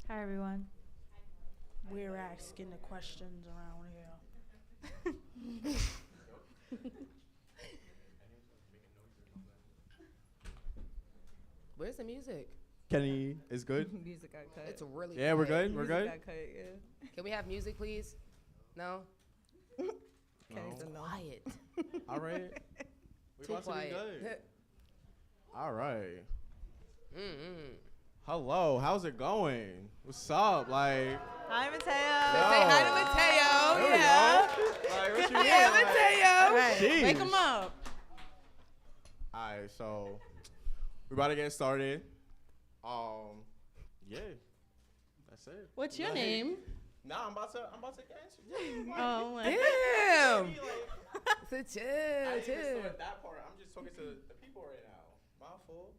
Hi, everyone. We're asking the questions around here. Where's the music? Kenny is good. Music got cut. It's really Yeah, we're quiet. good. We're Music good. got cut, yeah. Can we have music, please? No? Kenny's No. a no. Quiet. All right. We Too about to be quiet. good. All right. Mm-hmm. Hello. How's it going? What's up? Like. Hi, Mateo. Say hi to Mateo. There we Yeah. go. Like, what you mean? Yeah, Like, Mateo. Right. Jeez. Wake him up. All right. So we're about to get started. Yeah. That's it. What's your Like, name? Nah, I'm about to answer. Yeah, Oh, my. Damn. like, So I chill, didn't even chill. start that part. I'm just talking to the people right now. My fault.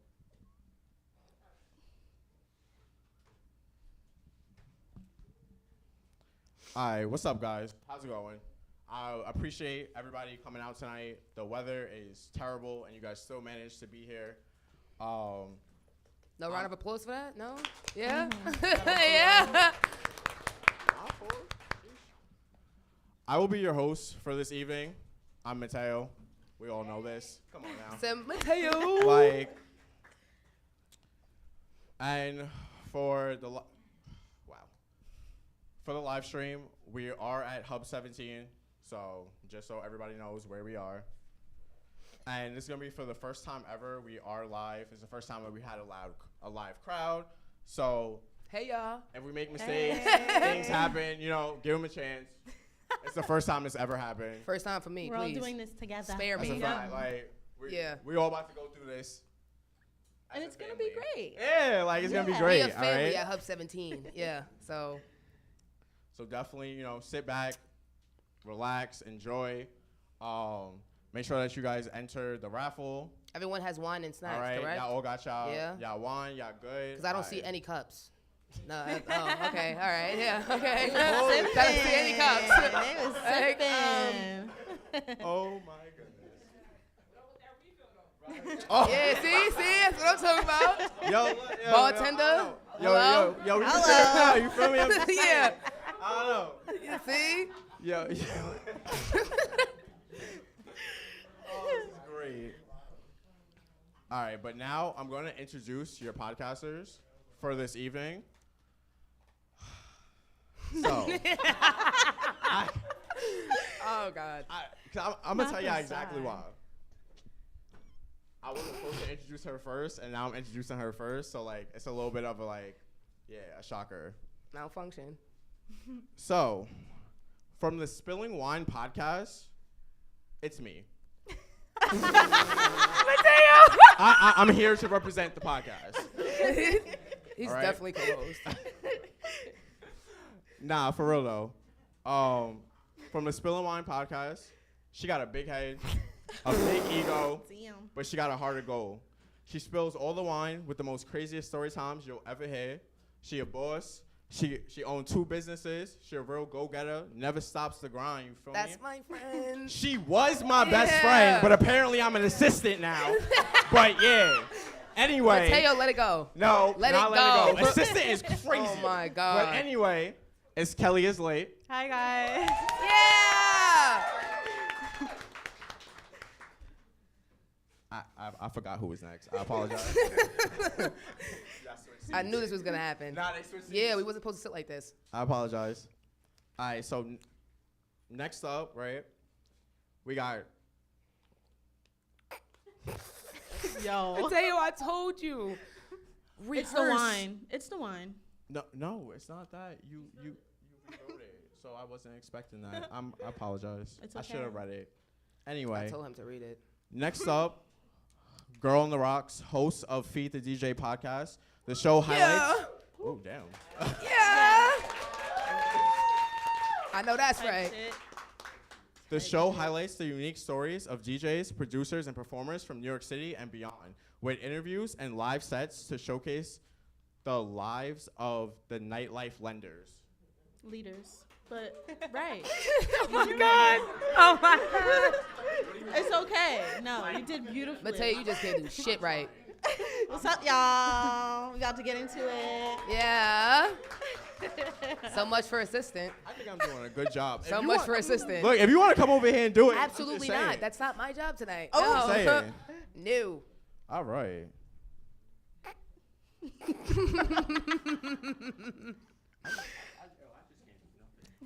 All right, what's up, guys? How's it going? I appreciate everybody coming out tonight. The weather is terrible, and you guys still managed to be here. No round of applause for that? No? Yeah? Mm-hmm. Yeah. My fault. I will be your host for this evening. I'm Mateo. We all know this. Come on now. Say Mateo. Like, and for the for the live stream, we are at Hub 17. So just so everybody knows where we are. And it's gonna be for the first time ever. We are live. It's the first time that we had a live crowd. So Hey, y'all. if we make mistakes, things happen. You know, give them a chance. It's the first time it's ever happened. First time for me, We're all please. doing this together. Spare That's a me. fact. Like, we all about to go through this. And as it's a going to be family. great. Yeah, like it's gonna be Yeah. great. We a all family right. at Hub 17. Yeah, so. So definitely, sit back, relax, enjoy. Make sure that you guys enter the raffle. Everyone has wine and snacks, All right, correct? y'all all got y'all. Yeah. Y'all won. Y'all good. Because I don't All see right. any cups. No. Oh, okay. All right. Yeah. Okay. Sipping. I don't see any cups. They was Like, sipping. Oh my goodness. Oh. Yeah. See. That's what I'm talking about. Yo, Bartender? Yo, we Hello. can you feel me? Yeah. I don't know. You see? Yo. Oh, this is great. All right, but now I'm going to introduce your podcasters for this evening. So, Oh God. I'm going to tell you this exactly side. why. I wasn't supposed to introduce her first, and now I'm introducing her first. So, like, it's a little bit of a shocker. Malfunction. So, from the Spilling Wine podcast, it's me. I'm here to represent the podcast. He's All right. definitely co-host. Nah, for real though. From the Spilling Wine podcast, she got a big head, a big ego, Damn. but she got a heart of gold. She spills all the wine with the most craziest story times you'll ever hear. She a boss. She owns 2 businesses. She a real go-getter. Never stops to grind. You feel That's me? my friend. She was my best Yeah. friend, but apparently I'm an assistant now. But yeah. Anyway. Mateo, let it go. No, Let not it let it go. go. Assistant is crazy. Oh my God. But anyway, it's Kelly is late. Hi, guys. Yeah. I forgot who was next. I apologize. I knew this was gonna happen. Nah, they switched Yeah, seats. we wasn't supposed to sit like this. I apologize. All right, so next up, right, we got Yo. Mateo, I told you. It's the Rehearse. wine. It's the wine. no, it's not that. You wrote it, so I wasn't expecting that. I apologize. It's I should have okay. read it. I Anyway, told him to read it. next up, Girl on the Rocks, host of Feed the DJ podcast. The show highlights. Yeah. Oh damn. Yeah. I know that's right. Shit. The show highlights the unique stories of DJs, producers, and performers from New York City and beyond, with interviews and live sets to showcase the lives of the nightlife lenders. Leaders. But right. Oh my god. Oh my god. It's okay. No, you did beautifully. Mateo, you just can't do shit right. What's up, y'all? We got to get into it. Yeah. So much for assistant. I think I'm doing a good job. So If you much want- for assistant. Look, if you want to come over here and do it, Absolutely I'm just not. saying. That's not my job tonight. Oh, no. I'm saying. No. All right.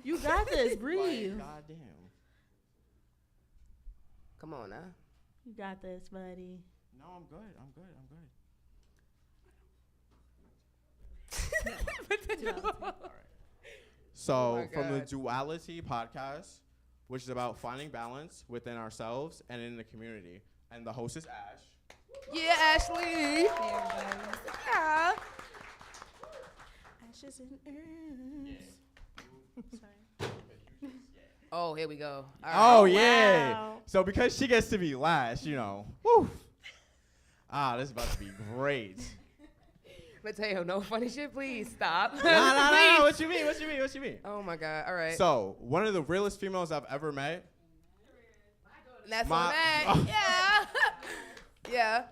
You got this. Breathe. God damn. Come on now. You got this, buddy. No, I'm good. I'm good. I'm good. So, Oh my from the God. Dualitea podcast, which is about finding balance within ourselves and in the community. And the host is Ash. Yeah, Ashley. Yeah. Ashes and herbs. Sorry. Oh, here we go. All right. Oh, yeah. wow. So, because she gets to be last, woo. This is about to be great. Mateo, no funny shit, please stop. Nah. Please. What you mean? What you mean? What you mean? Oh my God. All right. So, one of the realest females I've ever met. And that's my- what I'm at. Yeah. Yeah.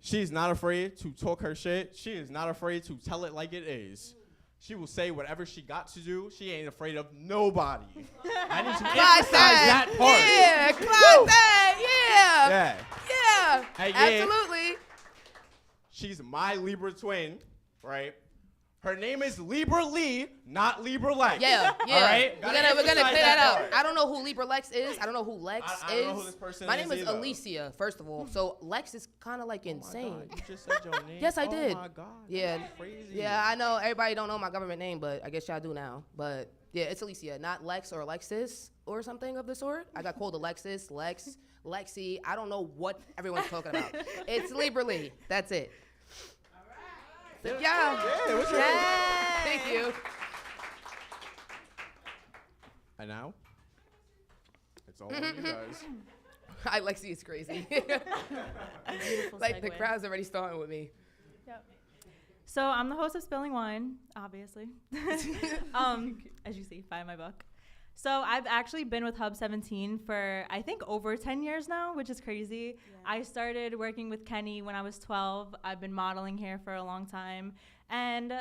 She's not afraid to talk her shit. She is not afraid to tell it like it is. She will say whatever she got to do. She ain't afraid of nobody. I need to Clock emphasize that part. Yeah. Clock that. Yeah. Yeah. Yeah. Hey, yeah. Absolutely. She's my Libra twin, right? Her name is Libra Lee, not Libra Lex. Yeah. Yeah. All right? We're Gotta gonna emphasize clear that out. part. I don't know who Libra Lex is. I don't know who Lex is. I don't know who this person My is name is either. Alicia, first of all. So Lex is kind of like Oh my insane. God, you just said your name. Yes, I Oh did. my God. Yeah. That's crazy. Yeah, I know everybody don't know my government name, but I guess y'all do now. But yeah, it's Alicia, not Lex or Alexis or something of the sort. I got called Alexis, Lex, Lexi. I don't know what everyone's talking about. It's Libra Lee. That's it. All right. Yeah, what's your name? Thank you. And now? It's all on you guys. Lexi is crazy. Beautiful Like the segue. crowd's already starting with me. So I'm the host of Spilling Wine, obviously. As you see, find my book. So I've actually been with Hub 17 for I think over 10 years now, which is crazy. Yeah. I started working with Kenny when I was 12. I've been modeling here for a long time. And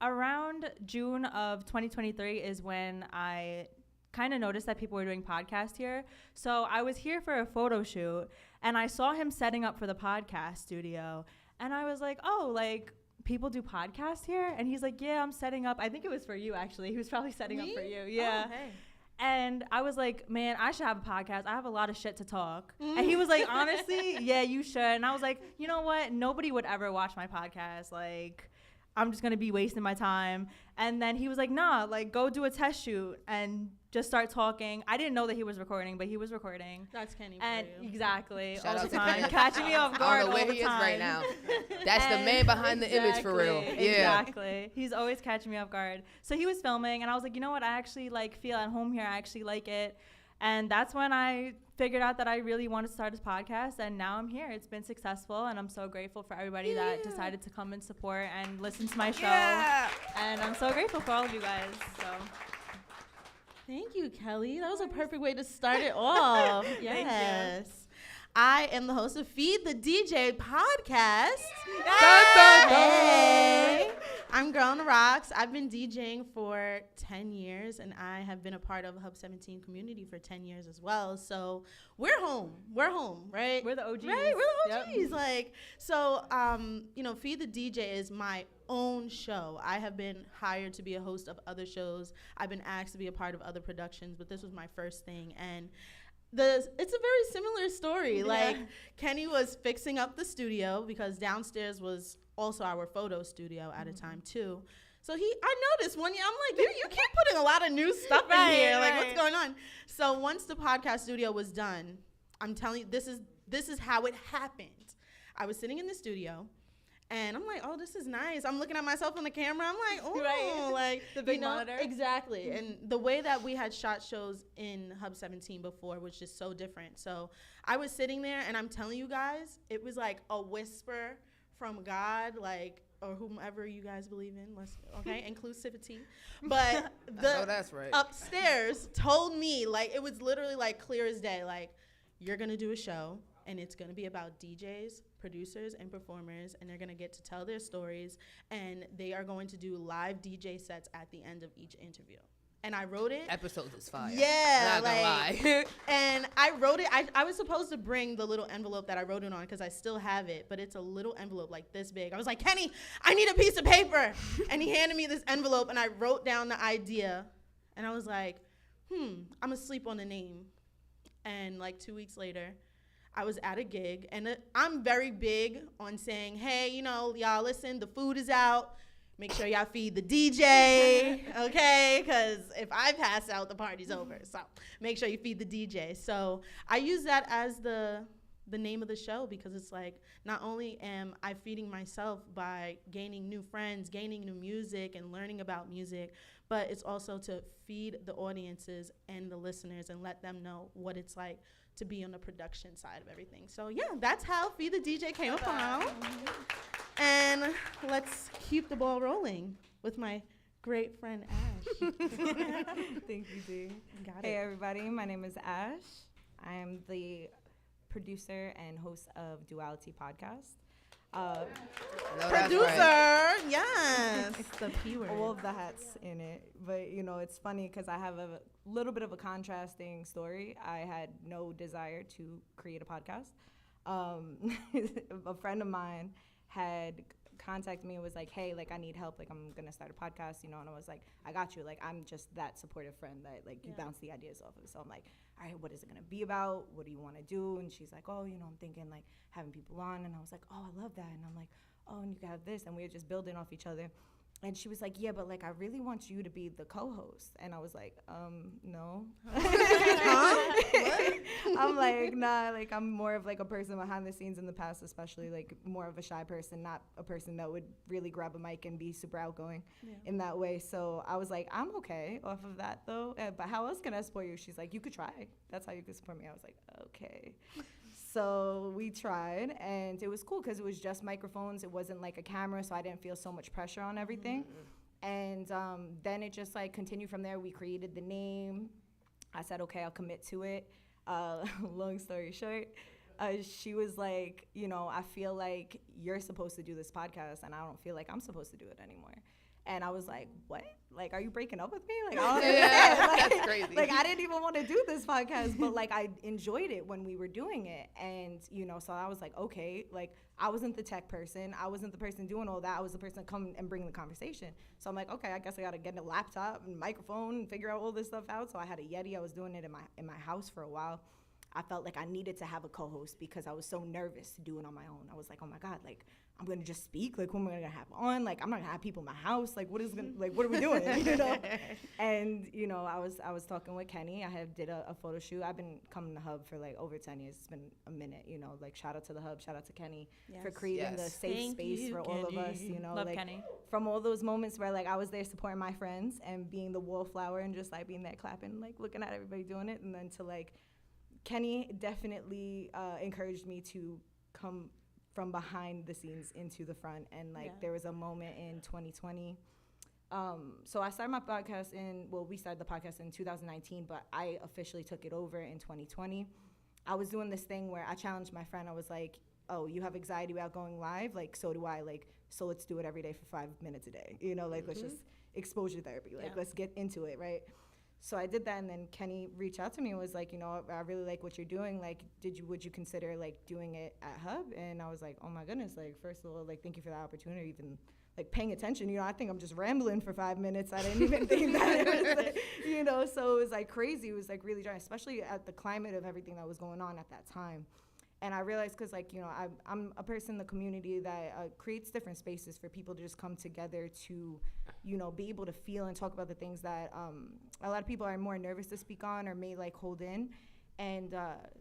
around June of 2023 is when I kind of noticed that people were doing podcasts here. So I was here for a photo shoot and I saw him setting up for the podcast studio. And I was like, oh, like, people do podcasts here? And he's like, yeah, I'm setting up. I think it was for you, actually. He was probably setting up Me? for you. Yeah. Oh, hey. And I was like, man, I should have a podcast. I have a lot of shit to talk. And he was like, honestly, yeah, you should. And I was like, you know what? Nobody would ever watch my podcast. Like, I'm just going to be wasting my time. And then he was like, nah, like, go do a test shoot and just start talking. I didn't know that he was recording, but he was recording. That's Kenny for And you. exactly, Shout all out the to time, Kenny. catching me off I guard don't know all where the he is time. right now. That's the And man behind the image for real. exactly, Yeah. Exactly. He's always catching me off guard. So he was filming and I was like, you know what? I actually like feel at home here. I actually like it. And that's when I figured out that I really wanted to start this podcast. And now I'm here. It's been successful. And I'm so grateful for everybody that decided to come and support and listen to my show. Yeah. And I'm so grateful for all of you guys. So Thank you, Kelly. That was a perfect way to start it off. Yes. I am the host of Feed the DJ podcast. Dun, dun, dun. Hey. I'm Girl on the Rocks. I've been DJing for 10 years, and I have been a part of Hub 17 community for 10 years as well. So we're home. We're home, right? we're the OGs. Right, we're the Yep. OGs. Like, so, Feed the DJ is my own show. I have been hired to be a host of other shows. I've been asked to be a part of other productions, but this was my first thing. And it's a very similar story. Yeah. Like, Kenny was fixing up the studio because downstairs was also our photo studio at a time too. So I noticed one year, I'm like, you keep putting a lot of new stuff in here. Like, what's going on? So once the podcast studio was done, I'm telling you, this is how it happened. I was sitting in the studio, and I'm like, oh, this is nice. I'm looking at myself on the camera. I'm like, oh, Right. like The big monitor. Exactly. And the way that we had shot shows in Hub 17 before was just so different. So I was sitting there, and I'm telling you guys, it was like a whisper from God, like, or whomever you guys believe in, okay, inclusivity. But Oh, that's right. upstairs told me, like, it was literally like clear as day, like, you're gonna do a show and it's gonna be about DJs, producers, and performers, and they're gonna get to tell their stories, and they are going to do live DJ sets at the end of each interview. And I wrote it. Episodes is fire. Yeah, Not gonna lie. and I wrote it. I was supposed to bring the little envelope that I wrote it on because I still have it, but it's a little envelope like this big. I was like, Kenny, I need a piece of paper. And he handed me this envelope, and I wrote down the idea. And I was like, I'm going to sleep on the name. And like 2 weeks later, I was at a gig. And I'm very big on saying, hey, y'all, listen, the food is out. Make sure y'all feed the DJ, okay? Because if I pass out, the party's over. So make sure you feed the DJ. So I use that as the name of the show because it's like not only am I feeding myself by gaining new friends, gaining new music, and learning about music, but it's also to feed the audiences and the listeners and let them know what it's like to be on the production side of everything. So yeah, that's how Feed the DJ came about. And let's keep the ball rolling with my great friend Ash. Thank you, Dee. Got Hey, it. everybody. My name is Ash. I am the producer and host of Dualitea podcast. No, that's Producer, right. yes. The P word. All of the hats in it. But, it's funny because I have a little bit of a contrasting story. I had no desire to create a podcast. A friend of mine had contacted me and was like, hey, like, I need help. Like, I'm going to start a podcast, and I was like, I got you. Like, I'm just that supportive friend that, like, you bounce the ideas off of. So I'm like, all right, what is it going to be about? What do you want to do? And she's like, oh, I'm thinking, like, having people on. And I was like, oh, I love that. And I'm like, oh, and you can have this. And we were just building off each other. And she was like, yeah, but, like, I really want you to be the co-host. And I was like, no. I'm like, nah, like, I'm more of, like, a person behind the scenes in the past, especially, like, more of a shy person, not a person that would really grab a mic and be super outgoing in that way. So I was like, I'm okay off of that, though. But how else can I support you? She's like, you could try. That's how you could support me. I was like, okay. So we tried, and it was cool because it was just microphones. It wasn't like a camera, so I didn't feel so much pressure on everything. And then it just like continued from there. We created the name. I said, okay, I'll commit to it. Long story short, she was like, I feel like you're supposed to do this podcast, and I don't feel like I'm supposed to do it anymore. And I was like, what? Like, are you breaking up with me? Like, I don't understand. Like, that's crazy. Like, I didn't even want to do this podcast, but, like, I enjoyed it when we were doing it. And, so I was like, okay, like, I wasn't the tech person. I wasn't the person doing all that. I was the person to come and bring the conversation. So I'm like, okay, I guess I got to get a laptop and microphone and figure out all this stuff out. So I had a Yeti. I was doing it in my house for a while. I felt like I needed to have a co-host because I was so nervous to do it on my own. I was like, oh my God, like, I'm gonna just speak. Like, who am I gonna have on? Like, I'm not gonna have people in my house. Like, what are we doing? And I was talking with Kenny. I did a photo shoot. I've been coming to Hub for like over 10 years. It's been a minute. Like, shout out to the Hub. Shout out to Kenny for creating the safe space for all of us. Love like, Kenny. From all those moments where like I was there supporting my friends and being the wallflower and just like being there clapping, like looking at everybody doing it, and then to like Kenny definitely encouraged me to come from behind the scenes into the front. And like there was a moment in 2020. So I started my podcast we started the podcast in 2019, but I officially took it over in 2020. I was doing this thing where I challenged my friend. I was like, oh, you have anxiety about going live? Like, so do I. Like, so let's do it every day for 5 minutes a day. Like, let's just exposure therapy. Like, let's get into it, right? So I did that, and then Kenny reached out to me and was like, I really like what you're doing. Like, would you consider like doing it at Hub? And I was like, oh my goodness. Like, first of all, like, thank you for that opportunity, even like paying attention. I think I'm just rambling for 5 minutes. I didn't even think that it was like, so it was like crazy. It was like really dry, especially at the climate of everything that was going on at that time. And I realized because, like, I'm a person in the community that creates different spaces for people to just come together to, be able to feel and talk about the things that a lot of people are more nervous to speak on or may, like, hold in. And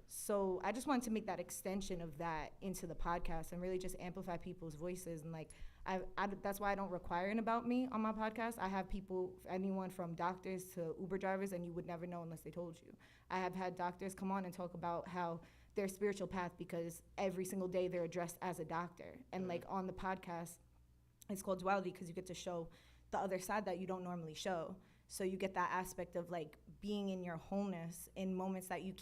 so I just wanted to make that extension of that into the podcast and really just amplify people's voices. And, like, that's why I don't require an about me on my podcast. I have people, anyone from doctors to Uber drivers, and you would never know unless they told you. I have had doctors come on and talk about how their spiritual path, because every single day they're addressed as a doctor. And like on the podcast, it's called Duality because you get to show the other side that you don't normally show. So you get that aspect of like being in your wholeness in moments that you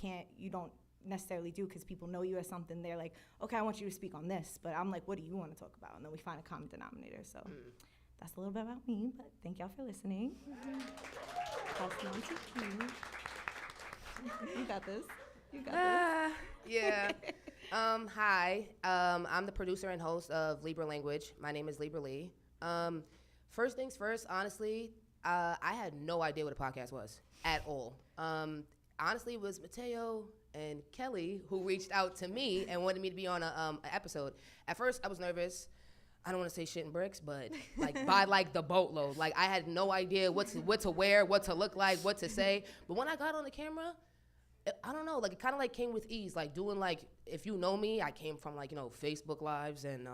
don't necessarily do because people know you as something. They're like, okay, I want you to speak on this, but I'm like, what do you want to talk about? And then we find a common denominator. So that's a little bit about me, but thank y'all for listening. Passing on to you. You got this. You got this. Yeah. Hi. I'm the producer and host of Libra Language. My name is Libra Lee. First things first, honestly, I had no idea what a podcast was at all. Honestly, it was Mateo and Kelly who reached out to me and wanted me to be on an episode. At first, I was nervous. I don't want to say shit and bricks, but like by like the boatload. Like I had no idea what to wear, what to look like, what to say. But when I got on the camera, I don't know, like it kind of like came with ease. Like doing like, if you know me, I came from like, Facebook Lives and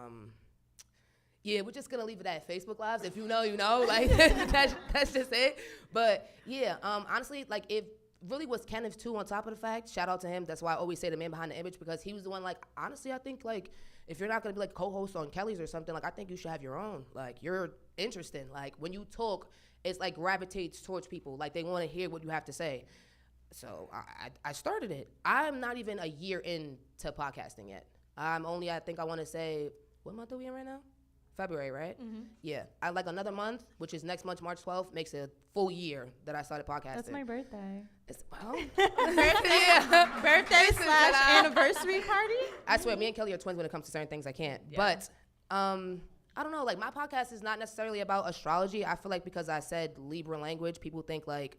yeah, we're just gonna leave it at Facebook Lives. If you know, you know. Like that's just it. But yeah, honestly, like it really was Kenneth too. On top of the fact, shout out to him. That's why I always say the man behind the image, because he was the one. Like honestly, I think like if you're not gonna be like co-host on Kelly's or something, like I think you should have your own. Like you're interesting. Like when you talk, it's like gravitates towards people. Like they want to hear what you have to say. So I started it. I'm not even a year into podcasting yet. I'm only, I think I want to say, what month are we in right now? February, right? Mm-hmm. Yeah. I like another month, which is next month, March 12th, makes a full year that I started podcasting. That's my birthday. Yeah. Birthday/anniversary party? I swear, me and Kelly are twins when it comes to certain things I can't. Yeah. But I don't know, like my podcast is not necessarily about astrology. I feel like because I said Libra language, people think like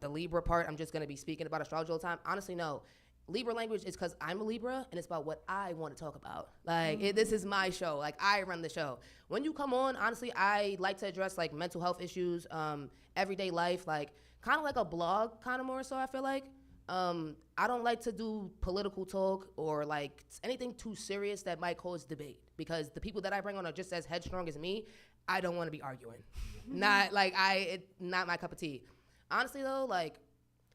the Libra part, I'm just going to be speaking about astrology all the time. Honestly, no. Libra language is because I'm a Libra, and it's about what I want to talk about. Like, this is my show. Like, I run the show. When you come on, honestly, I like to address, like, mental health issues, everyday life, like, kind of like a blog, kind of more so, I feel like. I don't like to do political talk or, like, anything too serious that might cause debate, because the people that I bring on are just as headstrong as me. I don't want to be arguing. Not my cup of tea. Honestly, though, like,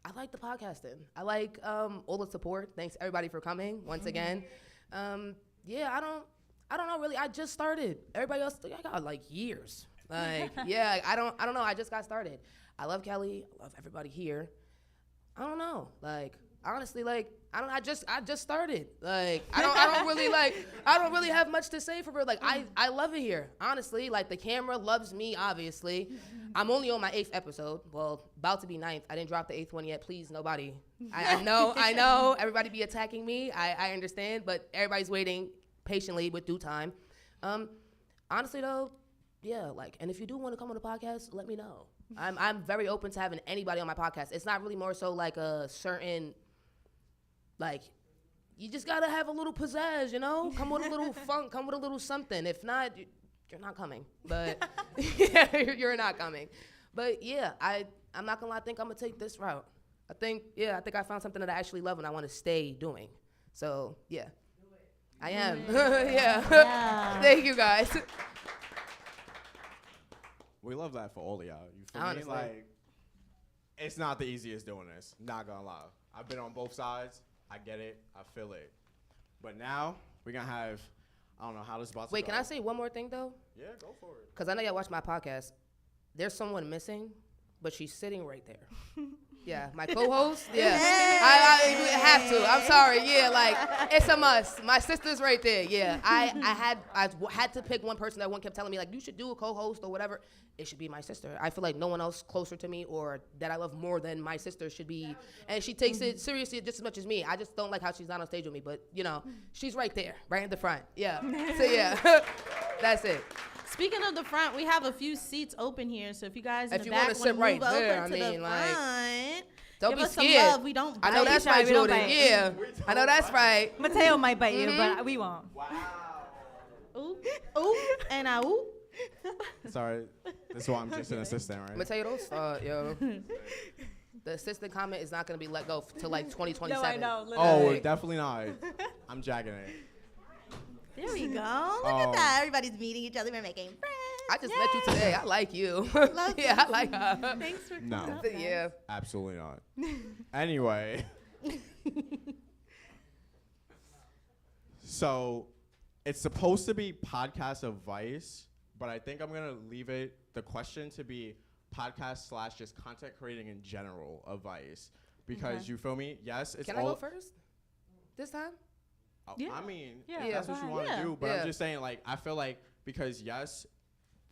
I like the podcasting. I like all the support. Thanks, everybody, for coming once again. Yeah, I don't know, really. I just started. Everybody else, I got, like, years. Like, yeah, I don't know. I just got started. I love Kelly. I love everybody here. I don't know. Like, honestly, like, I just started. Like, I don't really have much to say for her. Like, I love it here. Honestly, like, the camera loves me, obviously. I'm only on my 8th episode. Well, about to be 9th. I didn't drop the 8th one yet. Please, nobody. I know. Everybody be attacking me. I understand, but everybody's waiting patiently with due time. Honestly, though, yeah, like, and if you do want to come on the podcast, let me know. I'm very open to having anybody on my podcast. It's not really more so like a certain, like, you just gotta have a little pizzazz, you know? Come with a little funk, come with a little something. If not, you're not coming. But yeah, you're not coming. But yeah, I'm not gonna lie, I think I'm gonna take this route. I think I found something that I actually love and I want to stay doing. So yeah, I am. Yeah. Thank you guys. We love that for all of y'all. You feel Honestly. me? Like, it's not the easiest doing this. Not gonna lie. I've been on both sides. I get it. I feel it. But now we're gonna have, I don't know how this is about to go. Wait, can I say one more thing though? Yeah, go for it. Because I know y'all watch my podcast. There's someone missing, but she's sitting right there. Yeah, my co-host. Yeah, I have to. I'm sorry. Yeah, like it's a must. My sister's right there. Yeah, I had to pick one person that everyone kept telling me like you should do a co-host or whatever. It should be my sister. I feel like no one else closer to me or that I love more than my sister should be, and she takes it seriously just as much as me. I just don't like how she's not on stage with me, but you know, she's right there, right in the front. Yeah. So yeah, that's it. Speaking of the front, we have a few seats open here, so if you guys in the back want to move right over there, to the front, don't give be us scared. some love. We don't bite. I know that's shy, right, we don't Jordan. bite. Yeah, I know that's right. Mateo might bite you, but we won't. Wow. Ooh, ooh, and I ooh. Sorry, this is why I'm just an assistant, right? Mateo, don't start, yo. The assistant comment is not gonna be let go till like 2027. No, I know. Oh, Literally. definitely not. I'm jacking it. There we go. Look at that. Everybody's meeting each other. We're making friends. I just met you today. I like you. Love Yeah, I like her. Thanks for coming No. up, guys. Yeah. Absolutely not. Anyway. So, it's supposed to be podcast advice, but I think I'm gonna leave the question to be podcast / just content creating in general advice, because you feel me? Yes, it's Can I go first this time? Yeah. I mean, Yeah, if that's what you want to do, but I'm just saying, like, I feel like, because yes,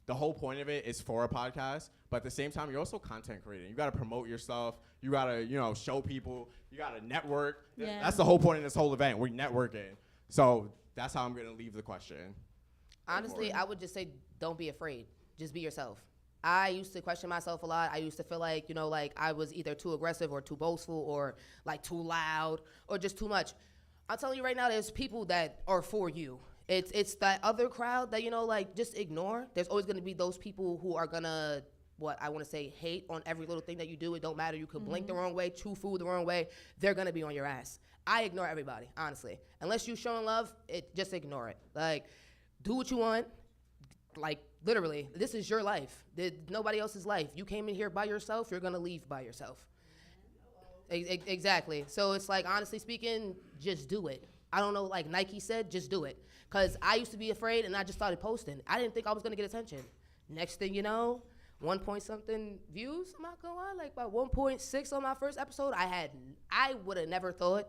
the whole point of it is for a podcast, but at the same time, you're also content creating. You got to promote yourself. You got to, show people. You got to network. Yeah. That's the whole point of this whole event. We're networking. So that's how I'm going to leave the question. Honestly, I would just say don't be afraid. Just be yourself. I used to question myself a lot. I used to feel like, like I was either too aggressive or too boastful or like too loud or just too much. I'm telling you right now, there's people that are for you. It's that other crowd that, like, just ignore. There's always going to be those people who are going to, hate on every little thing that you do. It don't matter. You could blink the wrong way, chew food the wrong way. They're going to be on your ass. I ignore everybody, honestly. Unless you're showing love, just ignore it. Like, do what you want. Like, literally, this is your life. Nobody else's life. You came in here by yourself. You're going to leave by yourself. Exactly. So it's like, honestly speaking, just do it. I don't know, like Nike said, just do it. Because I used to be afraid, and I just started posting. I didn't think I was going to get attention. Next thing you know, 1 point something views, I'm not going to lie, like about 1.6 on my first episode. I would have never thought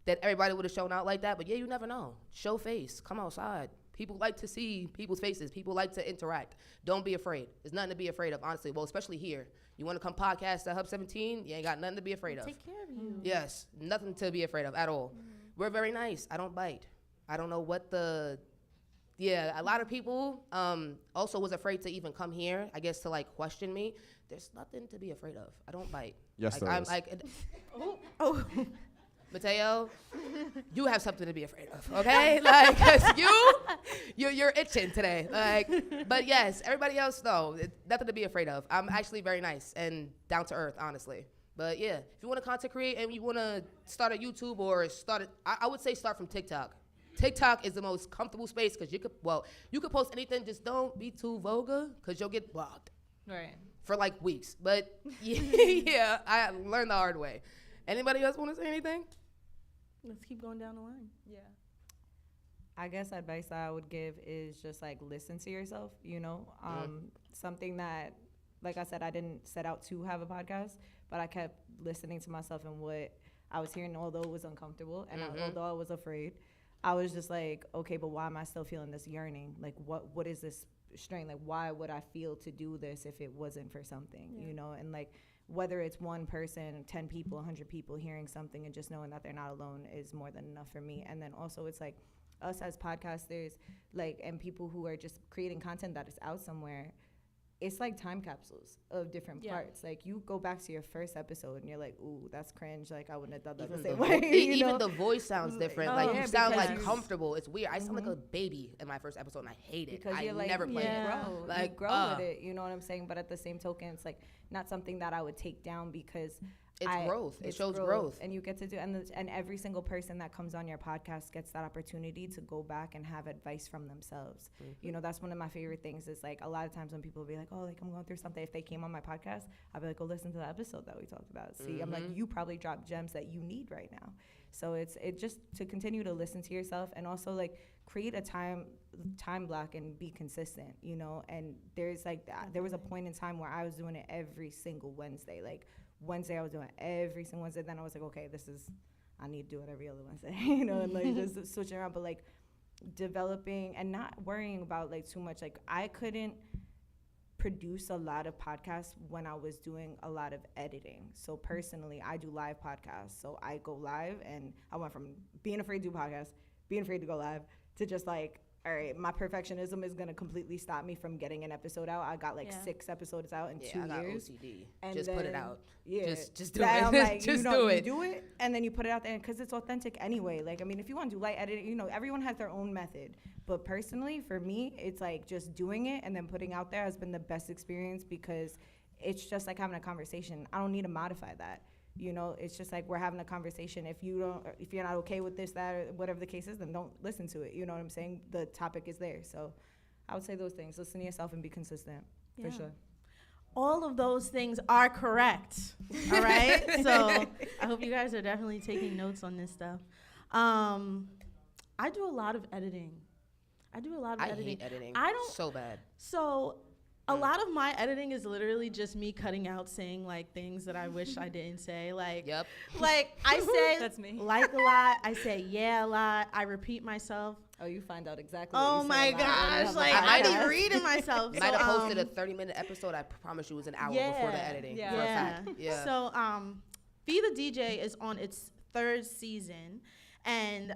that everybody would have shown out like that. But yeah, you never know. Show face. Come outside. People like to see people's faces. People like to interact. Don't be afraid. There's nothing to be afraid of, honestly. Well, especially here. You want to come podcast at Hub 17? You ain't got nothing to be afraid of. Take care of you. Yes, nothing to be afraid of at all. We're very nice. I don't bite. I don't know what a lot of people also was afraid to even come here, I guess, to like question me. There's nothing to be afraid of. I don't bite. Yes, like, there I'm is. like, Mateo, you have something to be afraid of, okay? Like, 'cause you're itching today. Like, but yes, everybody else, no, nothing to be afraid of. I'm actually very nice and down to earth, honestly. But yeah, if you want to content create and you want to start a YouTube or I would say start from TikTok. TikTok is the most comfortable space because you could post anything. Just don't be too vulgar because you'll get blocked. Right. For like weeks. But yeah, I learned the hard way. Anybody else want to say anything? Let's keep going down the line. Yeah. I guess advice that I would give is just like listen to yourself, something that, like I said, I didn't set out to have a podcast, but I kept listening to myself and what I was hearing, although it was uncomfortable and although I was afraid, I was just like, okay, but why am I still feeling this yearning? Like, what is this strain? Like, why would I feel to do this if it wasn't for something, And like, whether it's one person, 10 people, 100 people hearing something and just knowing that they're not alone is more than enough for me. And then also it's like us as podcasters, like, and people who are just creating content that is out somewhere, it's like time capsules of different parts. Like, you go back to your first episode and you're like, ooh, that's cringe. Like, I wouldn't have done that the same way. Even the voice sounds different. Like, you sound like you comfortable. It's weird. I sound like a baby in my first episode and I hate it. Because I you're like, never played it. grow. Like, you grow with it. You know what I'm saying? But at the same token, it's like not something that I would take down because it's growth. It shows growth. And you get to do, and every single person that comes on your podcast gets that opportunity to go back and have advice from themselves. That's one of my favorite things is like a lot of times when people be like, oh, like I'm going through something. If they came on my podcast, I'd be like, go listen to the episode that we talked about. See, I'm like, you probably dropped gems that you need right now. So it's just to continue to listen to yourself and also like create a time block and be consistent, and there's like there was a point in time where I was doing it every single Wednesday. Like Wednesday I was doing it every single Wednesday. Then I was like, okay, I need to do it every other Wednesday, and like just switching around, but like developing and not worrying about like too much. Like I couldn't produce a lot of podcasts when I was doing a lot of editing. So personally, I do live podcasts. So I go live and I went from being afraid to do podcasts, being afraid to go live, to just like, all right, my perfectionism is going to completely stop me from getting an episode out. I got like 6 episodes out in 2 I got years. OCD. And just put it out. Yeah. Just do it. I'm like, just do it. You do it, and then you put it out there because it's authentic anyway. Like, I mean, if you want to do light editing, everyone has their own method. But personally, for me, it's like just doing it and then putting out there has been the best experience because it's just like having a conversation. I don't need to modify that. It's just like we're having a conversation. If you're not okay with this, that, or whatever the case is, then don't listen to it. You know what I'm saying? The topic is there. So I would say those things. Listen to yourself and be consistent, for sure. All of those things are correct. All right? So I hope you guys are definitely taking notes on this stuff. I do a lot of editing. I do a lot of I editing. hate editing. I don't so bad. So a lot of my editing is literally just me cutting out saying like things that I wish I didn't say. Like, Yep. like I say That's me. like a lot. I say yeah a lot. I repeat myself. Oh, you find out exactly. Oh what you my say a lot when you gosh! have a Like I I might be have- reading myself. Might have So, posted a 30-minute episode. I promise you it was an hour before the editing. Yeah. For a Yeah. fact. Yeah. So Be the DJ is on its 3rd season, and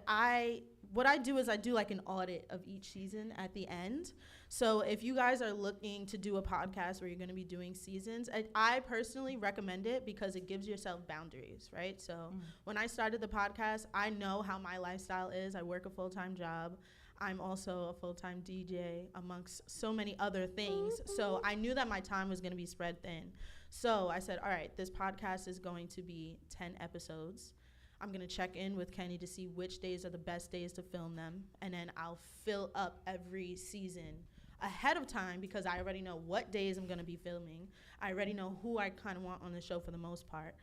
what I do is I do like an audit of each season at the end. So if you guys are looking to do a podcast where you're going to be doing seasons, I personally recommend it because it gives yourself boundaries, right? So when I started the podcast, I know how my lifestyle is. I work a full-time job. I'm also a full-time DJ amongst so many other things. So I knew that my time was going to be spread thin. So I said, all right, this podcast is going to be 10 episodes. I'm going to check in with Kenny to see which days are the best days to film them. And then I'll fill up every season ahead of time because I already know what days I'm going to be filming. I already know who I kind of want on the show for the most part.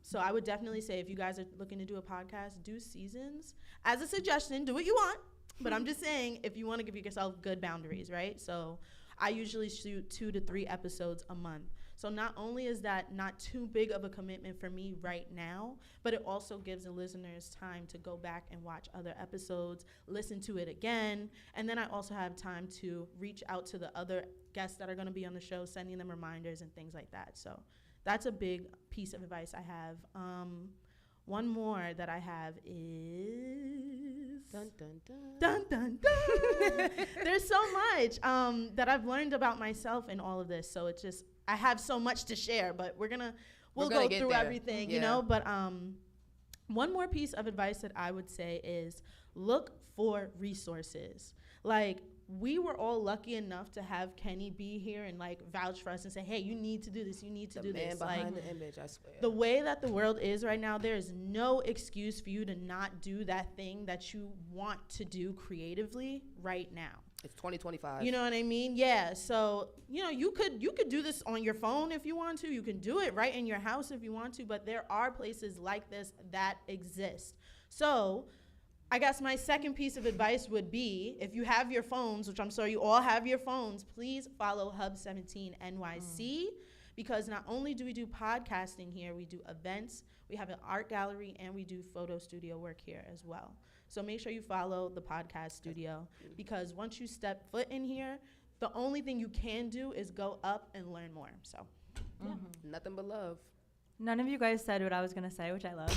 So I would definitely say if you guys are looking to do a podcast, do seasons. As a suggestion, do what you want. But I'm just saying if you want to give yourself good boundaries, right? So I usually shoot 2 to 3 episodes a month. So not only is that not too big of a commitment for me right now, but it also gives the listeners time to go back and watch other episodes, listen to it again, and then I also have time to reach out to the other guests that are going to be on the show, sending them reminders and things like that. So that's a big piece of advice I have. One more that I have is Dun, dun, dun. dun dun dun. There's so much that I've learned about myself in all of this. So it's just I have so much to share, but we'll gonna go get through there. everything, you Yeah. know. But one more piece of advice that I would say is look for resources. Like we were all lucky enough to have Kenny be here and like vouch for us and say, hey, you need to do this, you need to The do man this. behind Like the image, I swear. the way that the world is right now, there is no excuse for you to not do that thing that you want to do creatively right now. It's 2025. You know what I mean? Yeah. So, you know, you could do this on your phone if you want to. You can do it right in your house if you want to, but there are places like this that exist. So, I guess my second piece of advice would be if you have your phones, which I'm sure you all have your phones, please follow Hub 17 NYC because not only do we do podcasting here, we do events, we have an art gallery, and we do photo studio work here as well. So make sure you follow the podcast studio because once you step foot in here, the only thing you can do is go up and learn more. So, yeah. Nothing but love. None of you guys said what I was going to say, which I love.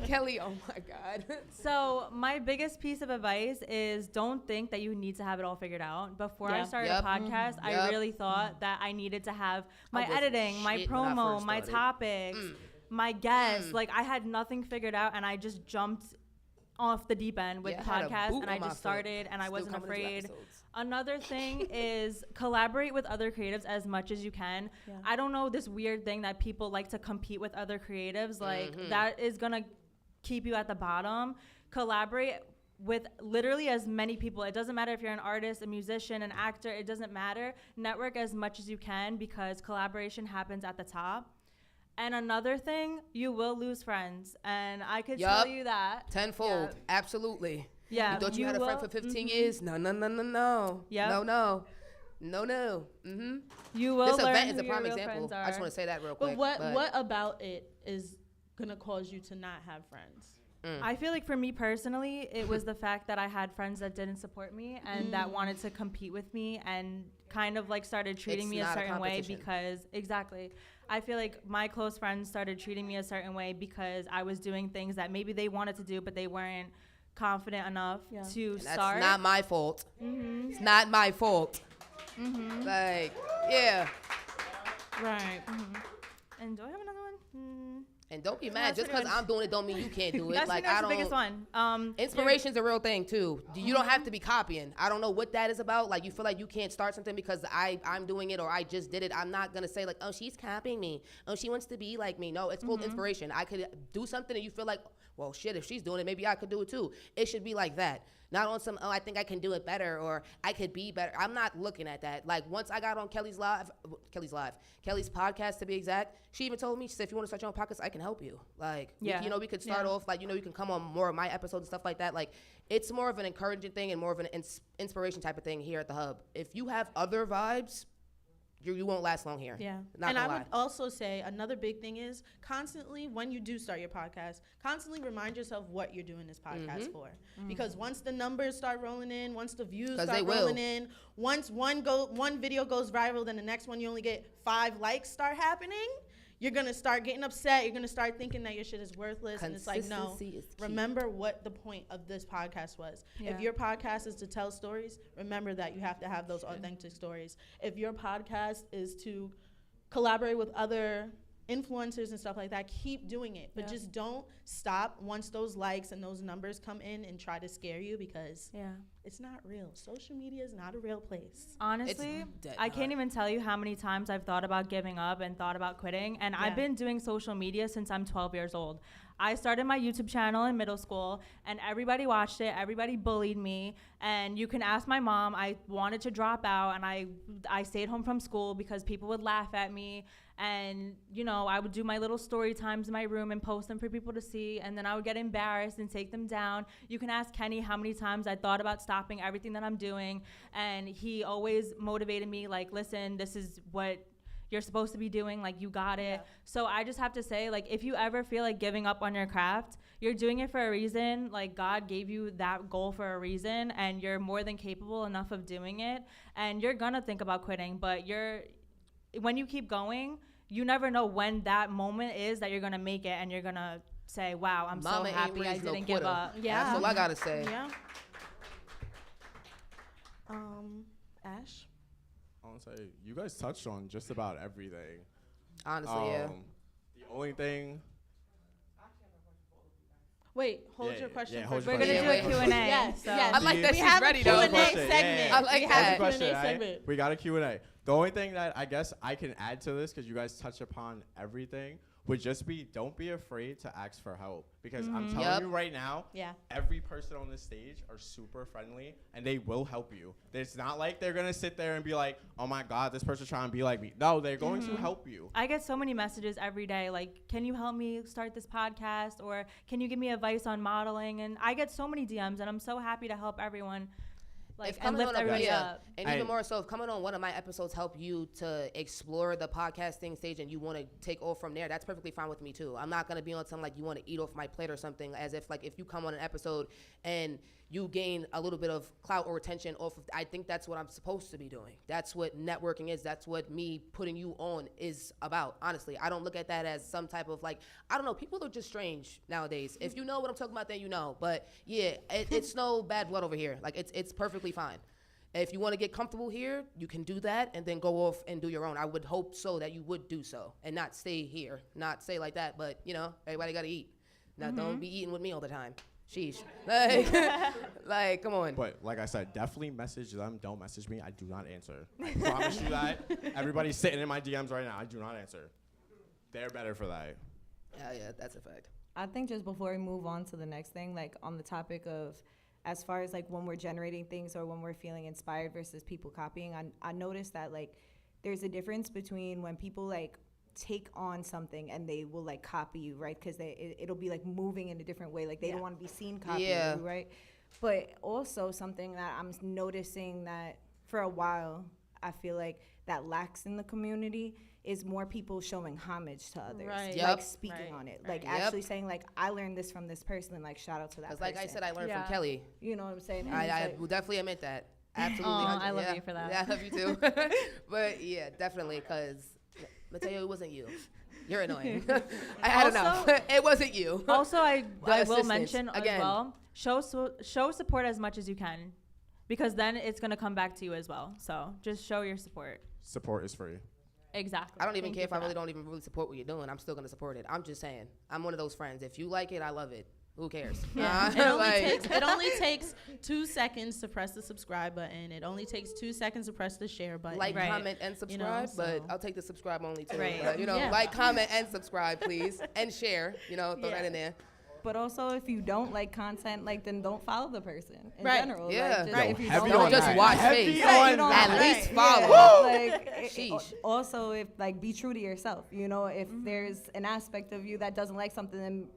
Kelly, oh my God. So my biggest piece of advice is don't think that you need to have it all figured out. Before I Yeah. started Yep. a podcast, I Yep. really thought that I needed to have my I was editing, my shit when I promo, first my started. topics, my guests. Like I had nothing figured out and I just jumped off the deep end with Yeah, I had a podcasts boot and I on my just foot. started and I Still wasn't coming to afraid. episodes. Another thing is collaborate with other creatives as much as you can. Yeah. I don't know this weird thing that people like to compete with other creatives. Like that is gonna keep you at the bottom. Collaborate with literally as many people. It doesn't matter if you're an artist, a musician, an actor, it doesn't matter. Network as much as you can because collaboration happens at the top. And another thing, you will lose friends. And I could Yup. tell you that. Tenfold. Yeah. Absolutely. Yeah, You thought you had a friend for 15 years? No, no, no, no, no. Yep. No, no. No, no. Mm-hmm. You will This learn event is who a your prime real example. friends I just are. want to say that real But quick. what about it is going to cause you to not have friends? I feel like for me personally, it was the fact that I had friends that didn't support me and that wanted to compete with me and kind of like started treating It's me a not a certain way competition. because exactly. I feel like my close friends started treating me a certain way because I was doing things that maybe they wanted to do, but they weren't confident enough Yeah. to That's start. not my fault. It's not my fault. Like, yeah. Right. And do I have another one? And don't be No, mad. that's Just pretty because I'm doing it don't mean you can't do it. That's, like, that's I the biggest don't. one. Inspiration's a real thing too. You don't have to be copying. I don't know what that is about. Like you feel like you can't start something because I'm doing it or I just did it. I'm not gonna say like, oh, she's copying me. Oh, she wants to be like me. No, it's called inspiration. I could do something and you feel like, well, shit, if she's doing it, maybe I could do it too. It should be like that. Not on some, oh, I think I can do it better or I could be better. I'm not looking at that. Like, once I got on Kelly's podcast to be exact, she even told me, she said, if you want to start your own podcast, I can help you. Like, we could start off, like, you can come on more of my episodes and stuff like that. Like, it's more of an encouraging thing and more of an inspiration type of thing here at the Hub. If you have other vibes, you won't last long here. Yeah. Not and I lie. would also say another big thing is constantly, when you do start your podcast, constantly remind yourself what you're doing this podcast for. Because once the numbers start rolling in, once the views start rolling in, once one video goes viral, then the next one you only get 5 likes start happening, you're going to start getting upset. You're going to start thinking that your shit is worthless. And it's like, no, remember what the point of this podcast was. Yeah. If your podcast is to tell stories, remember that you have to have those authentic stories. If your podcast is to collaborate with other influencers and stuff like that, keep doing it. But just don't stop once those likes and those numbers come in and try to scare you, because it's not real. Social media is not a real place. Honestly, I can't even tell you how many times I've thought about giving up and thought about quitting. And I've been doing social media since I'm 12 years old. I started my YouTube channel in middle school, and everybody watched it. Everybody bullied me. And you can ask my mom. I wanted to drop out, and I stayed home from school because people would laugh at me. And, I would do my little story times in my room and post them for people to see. And then I would get embarrassed and take them down. You can ask Kenny how many times I thought about stopping everything that I'm doing. And he always motivated me, like, listen, this is what you're supposed to be doing. Like, you got it. Yeah. So I just have to say, like, if you ever feel like giving up on your craft, you're doing it for a reason. Like, God gave you that goal for a reason, and you're more than capable enough of doing it. And you're going to think about quitting, but when you keep going, you never know when that moment is that you're going to make it, and you're going to say, wow, I'm so happy I didn't give up. Yeah. That's all I got to say. Yeah. Ash? I want to say, you guys touched on just about everything. Honestly, yeah. The only thing... Wait, hold your question. We're going to do a Q&A. Yes, so. I like that we she's have ready, a though. Q&A segment. I like that. Q&A segment. We got a Q&A. The only thing that I guess I can add to this, because you guys touch upon everything, would just be, don't be afraid to ask for help. Because I'm telling you right now, every person on this stage are super friendly, and they will help you. It's not like they're going to sit there and be like, oh my God, this person's trying to be like me. No, they're going to help you. I get so many messages every day, like, can you help me start this podcast? Or can you give me advice on modeling? And I get so many DMs, and I'm so happy to help everyone. Like, and lift everybody up. And even more so, if coming on one of my episodes help you to explore the podcasting stage and you want to take off from there, that's perfectly fine with me too. I'm not going to be on something like you want to eat off my plate or something, as if like if you come on an episode and you gain a little bit of clout or attention off of, I think that's what I'm supposed to be doing. That's what networking is. That's what me putting you on is about. Honestly, I don't look at that as some type of like, I don't know, people are just strange nowadays. If you know what I'm talking about, then you know. But yeah, it's no bad blood over here. Like it's perfectly fine. If you want to get comfortable here, you can do that and then go off and do your own. I would hope so that you would do so and not stay here, not say like that. But everybody got to eat. Now don't be eating with me all the time. Sheesh. Like, come on. But like I said, definitely message them. Don't message me. I do not answer. I promise you that. Everybody's sitting in my DMs right now. I do not answer. They're better for that. Yeah, that's a fact. I think just before we move on to the next thing, like on the topic of as far as like when we're generating things or when we're feeling inspired versus people copying, I noticed that like there's a difference between when people like take on something and they will like copy you, right? Because it'll be like moving in a different way. Like they don't want to be seen copying you, right? But also something that I'm noticing that for a while, I feel like that lacks in the community is more people showing homage to others, like speaking on it, like actually saying like, I learned this from this person, and like shout out to that person. Like I said, I learned from Kelly. You know what I'm saying? I will definitely admit that. Absolutely. I love you for that. Yeah, I love you too. But yeah, definitely, because Mateo, it wasn't you. You're annoying. I don't know. It wasn't you. Also, I will mention again, as well, show support as much as you can, because then it's going to come back to you as well. So just show your support. Support is free. Exactly. I don't even care if I really don't even really support what you're doing. I'm still going to support it. I'm just saying. I'm one of those friends. If you like it, I love it. Who cares? Yeah. It only takes 2 seconds to press the subscribe button. It only takes 2 seconds to press the share button. Like, comment, and subscribe. But I'll take the subscribe only too. Right. But, like, comment and subscribe, please. And share. Throw that in there. But also, if you don't like content, like, then don't follow the person in Right. general. Yeah. Like, just, Right. if you Heavy Don't on just that. watch Heavy face. on you don't At have- least right, follow. Like, Sheesh. also, if like, be true to yourself. You know, if there's an aspect of you that doesn't like something, then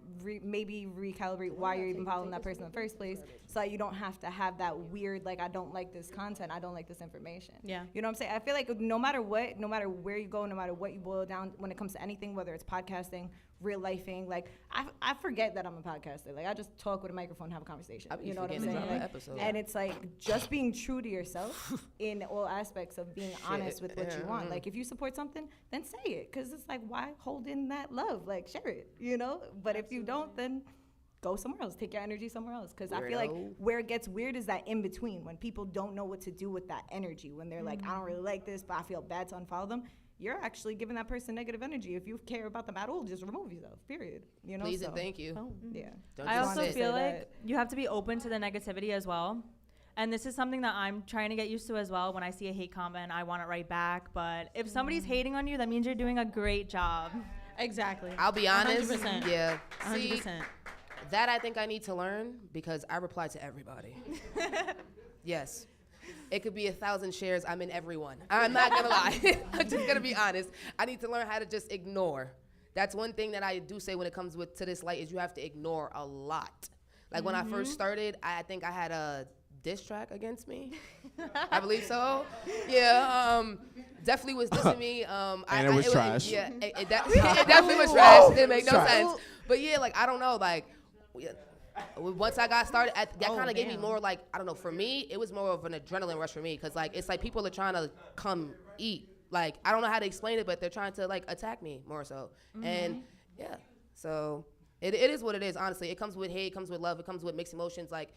maybe recalibrate why you're even following that person in the first place, so that you don't have to have that weird, like, I don't like this content, I don't like this information. Yeah. You know what I'm saying? I feel like no matter what, no matter where you go, no matter what you boil down when it comes to anything, whether it's podcasting, real lifing, like, I forget that I'm a podcaster. Like, I just talk with a microphone, have a conversation. I be You know what I'm forgetting saying? to drop Like, an episode. and it's like just being true to yourself in all aspects of being honest with what you want. Like, if you support something, then say it, because it's like, why hold in that love? Like, share it, you know? But if you don't, then go somewhere else. Take your energy somewhere else. Because I feel like Weirdo. where it gets weird is that in between, when people don't know what to do with that energy, when they're like, I don't really like this, but I feel bad to unfollow them. You're actually giving that person negative energy. If you care about them at all, just remove yourself. Period. You know. Please so, and thank you. Yeah. Don't I just also sit. feel say like you have to be open to the negativity as well. And this is something that I'm trying to get used to as well. When I see a hate comment, I want it right back. But if somebody's hating on you, that means you're doing a great job. Exactly. I'll be honest. 100%. Yeah. 100%. See, that I think I need to learn, because I reply to everybody. Yes. It could be 1,000 shares. I'm in everyone. I'm not gonna lie. I'm just gonna be honest. I need to learn how to just ignore. That's one thing that I do say when it comes to this light, is you have to ignore a lot. Like when I first started, I think I had a diss track against me. I believe so. Yeah. Definitely was dissing me. And it was trash. Yeah. It definitely was trash. It didn't make no sense. But yeah, like, I don't know, like, once I got started, that kind of gave me more, like, I don't know, for me, it was more of an adrenaline rush for me, because, like, it's like people are trying to come eat. Like, I don't know how to explain it, but they're trying to, like, attack me more so. And, yeah, so it is what it is, honestly. It comes with hate, it comes with love, it comes with mixed emotions. Like,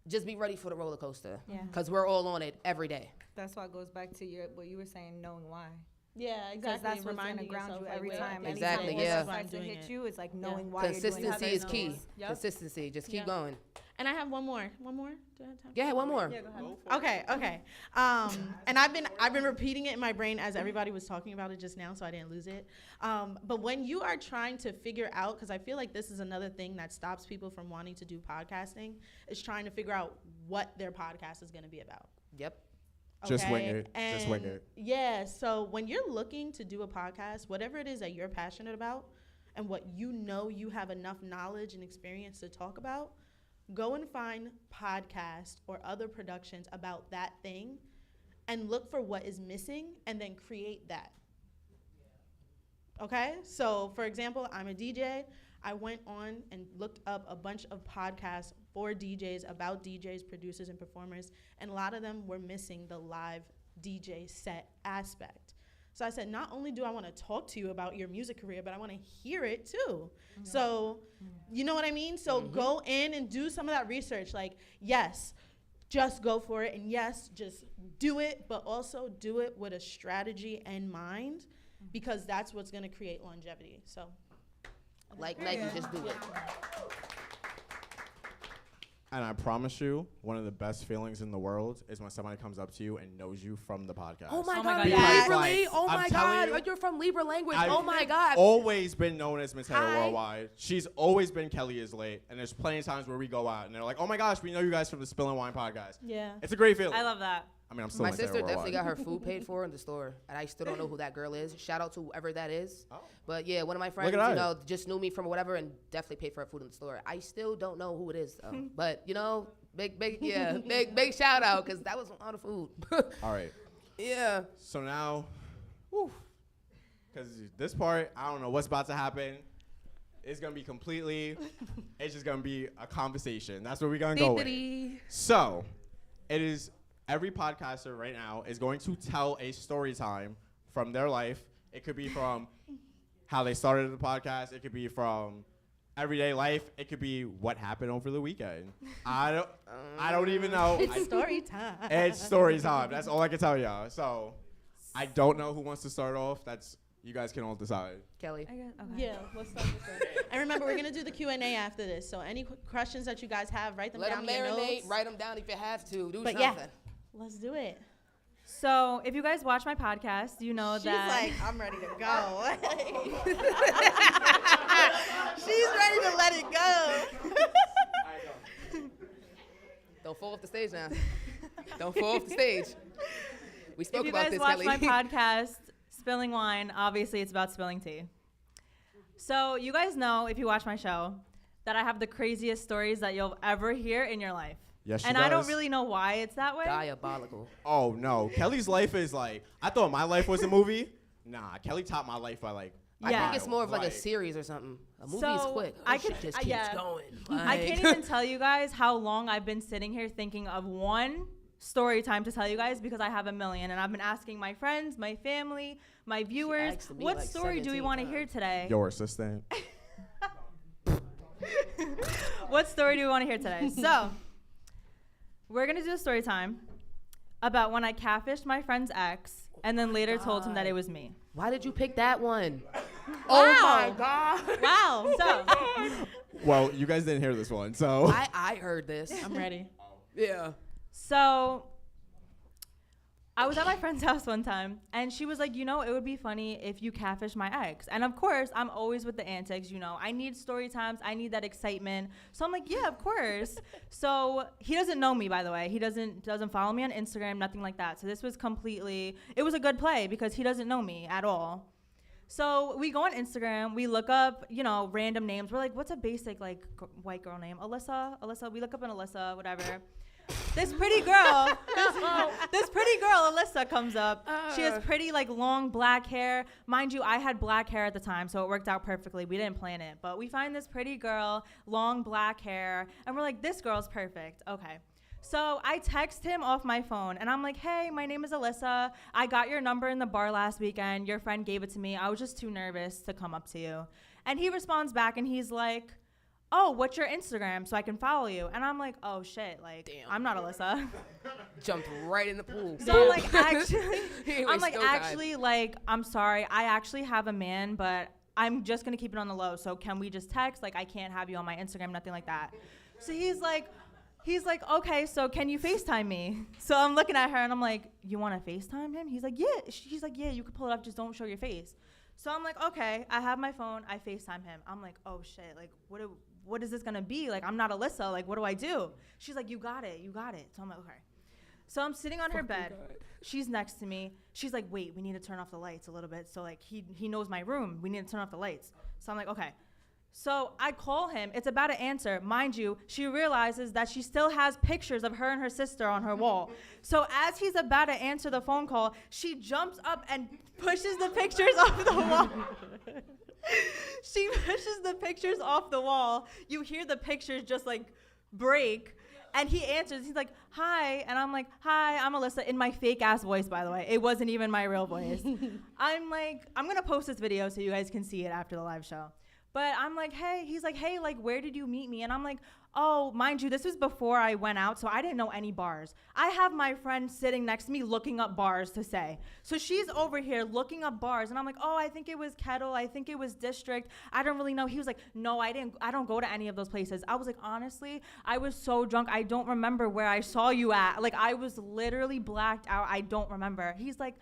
just be ready for the roller coaster. Yeah. Because we're all on it every day. That's why it goes back to what you were saying, knowing why. Yeah, Because exactly. that's what's going to ground you every time. Exactly, Anytime yeah. it starts to hit you, it's like knowing why you're doing Consistency it. is key. Yep. Consistency. Just keep Yep. going. And I have one more. One more? Do I have time? Go ahead, one more. Yeah, go ahead. Okay. And I've been repeating it in my brain as everybody was talking about it just now, so I didn't lose it. But when you are trying to figure out, because I feel like this is another thing that stops people from wanting to do podcasting, is trying to figure out what their podcast is going to be about. Yep. Just wing Okay? it. Just wing it. Yeah. So when you're looking to do a podcast, whatever it is that you're passionate about and what you know you have enough knowledge and experience to talk about, go and find podcasts or other productions about that thing and look for what is missing and then create that. Okay? So, for example, I'm a DJ. I went on and looked up a bunch of podcasts for DJs, about DJs, producers, and performers, and a lot of them were missing the live DJ set aspect. So I said, not only do I want to talk to you about your music career, but I want to hear it too. So, you know what I mean? So go in and do some of that research. Like, yes, just go for it. And yes, just do it, but also do it with a strategy in mind, because that's what's going to create longevity. So, Like Nike, just do it. And I promise you, one of the best feelings in the world is when somebody comes up to you and knows you from the podcast. Oh my Oh my God, God, are yes. you really? Like, Oh I'm my telling God, you, you're from Libra Language. I've Oh my God. always been known as Miss Hera Hi. Worldwide. She's always been Kelly is late, and there's plenty of times where we go out and they're like, "Oh my gosh, we know you guys from the Spill and Wine podcast." yeah. It's a great feeling. I love that. I mean, I'm still My Miss Hera sister definitely Worldwide. got her food paid for in the store, and I still don't know who that girl is. Shout out to whoever that is. Oh. But yeah, one of my Look friends, at that. you know, just knew me from whatever, and definitely paid for her food in the store. I still don't know who it is, though. But you know, big shout out, because that was on the food. All right. Yeah. So now, because this part, I don't know what's about to happen. It's gonna be it's just gonna be a conversation. That's what we're gonna go with. So, it is every podcaster right now is going to tell a story time from their life. It could be from how they started the podcast. It could be from everyday life. It could be what happened over the weekend. I don't even know. It's story time. It's story time. That's all I can tell y'all. So, I don't know who wants to start off. You guys can all decide. Kelly. Okay. Yeah, let's start this one. And remember, we're going to do the Q&A after this. So any questions that you guys have, write them Let down them in your marinate. notes. Write them down if you have to. Do But something. yeah, let's do it. So if you guys watch my podcast, you know She's that. like, I'm ready to go. She's ready to let it go. Don't fall off the stage now. Don't fall off the stage. We spoke if you about guys this, watch Kelly. my podcast, Spilling Wine, obviously it's about spilling tea. So you guys know, if you watch my show, that I have the craziest stories that you'll ever hear in your life. Yes, she and I don't does. really know why it's that way. Diabolical. Oh no, Kelly's life is like. I thought my life was a movie. Nah, Kelly topped my life by like. I Yeah. think it's more of like a series or something. A movie is So, quick. I Shit could- just keeps yeah. going. I can't even tell you guys how long I've been sitting here thinking of one story time to tell you guys, because I have a million, and I've been asking my friends, my family, my viewers, asked me what like story do we 17 want to hear today? Your assistant. What story do we want to hear today? So, we're going to do a story time about when I catfished my friend's ex and then later told him that it was me. Why did you pick that one? Oh my God. Wow. So, Well, you guys didn't hear this one, so. I heard this. I'm ready. Yeah. So I was at my friend's house one time, and she was like, you know, it would be funny if you catfish my ex. And of course, I'm always with the antics, you know. I need story times. I need that excitement. So I'm like, yeah, of course. So he doesn't know me, by the way. He doesn't follow me on Instagram, nothing like that. So this was it was a good play because he doesn't know me at all. So we go on Instagram, we look up, you know, random names. We're like, what's a basic, like, white girl name? Alyssa, we look up an Alyssa, whatever. This pretty girl, Alyssa, comes up. She has pretty, like, long black hair. Mind you, I had black hair at the time, so it worked out perfectly. We didn't plan it. But we find this pretty girl, long black hair, and we're like, this girl's perfect. Okay. So I text him off my phone, and I'm like, hey, my name is Alyssa. I got your number in the bar last weekend. Your friend gave it to me. I was just too nervous to come up to you. And he responds back, and he's like, oh, what's your Instagram so I can follow you? And I'm like, oh, shit, like, Damn. I'm not Alyssa. Jumped right in the pool. So I'm like, actually, He I'm was like, so tired. actually, like, I'm sorry. I actually have a man, but I'm just going to keep it on the low. So can we just text? Like, I can't have you on my Instagram, nothing like that. So he's like, okay, so can you FaceTime me? So I'm looking at her, and I'm like, you want to FaceTime him? He's like, yeah. She's like, yeah, you can pull it up. Just don't show your face. So I'm like, okay, I have my phone. I FaceTime him. I'm like, oh, shit. Like, what is this going to be? Like, I'm not Alyssa. Like, what do I do? She's like, you got it. So I'm like, okay. So I'm sitting on her bed. She's next to me. She's like, wait, we need to turn off the lights a little bit. So, like, he knows my room. We need to turn off the lights. So I'm like, okay. So I call him. It's about to answer. Mind you, she realizes that she still has pictures of her and her sister on her wall. So as he's about to answer the phone call, she jumps up and pushes the pictures off the wall. She pushes the pictures off the wall. You hear the pictures just, like, break. And he answers. He's like, hi. And I'm like, hi, I'm Alyssa, in my fake-ass voice, by the way. It wasn't even my real voice. I'm like, I'm going to post this video so you guys can see it after the live show. But I'm like, hey, he's like, hey, like, where did you meet me? And I'm like, oh, mind you, this was before I went out, so I didn't know any bars. I have my friend sitting next to me looking up bars to say. So she's over here looking up bars, and I'm like, oh, I think it was Kettle. I think it was District. I don't really know. He was like, no, I don't go to any of those places. I was like, honestly, I was so drunk. I don't remember where I saw you at. Like, I was literally blacked out. I don't remember. He's like,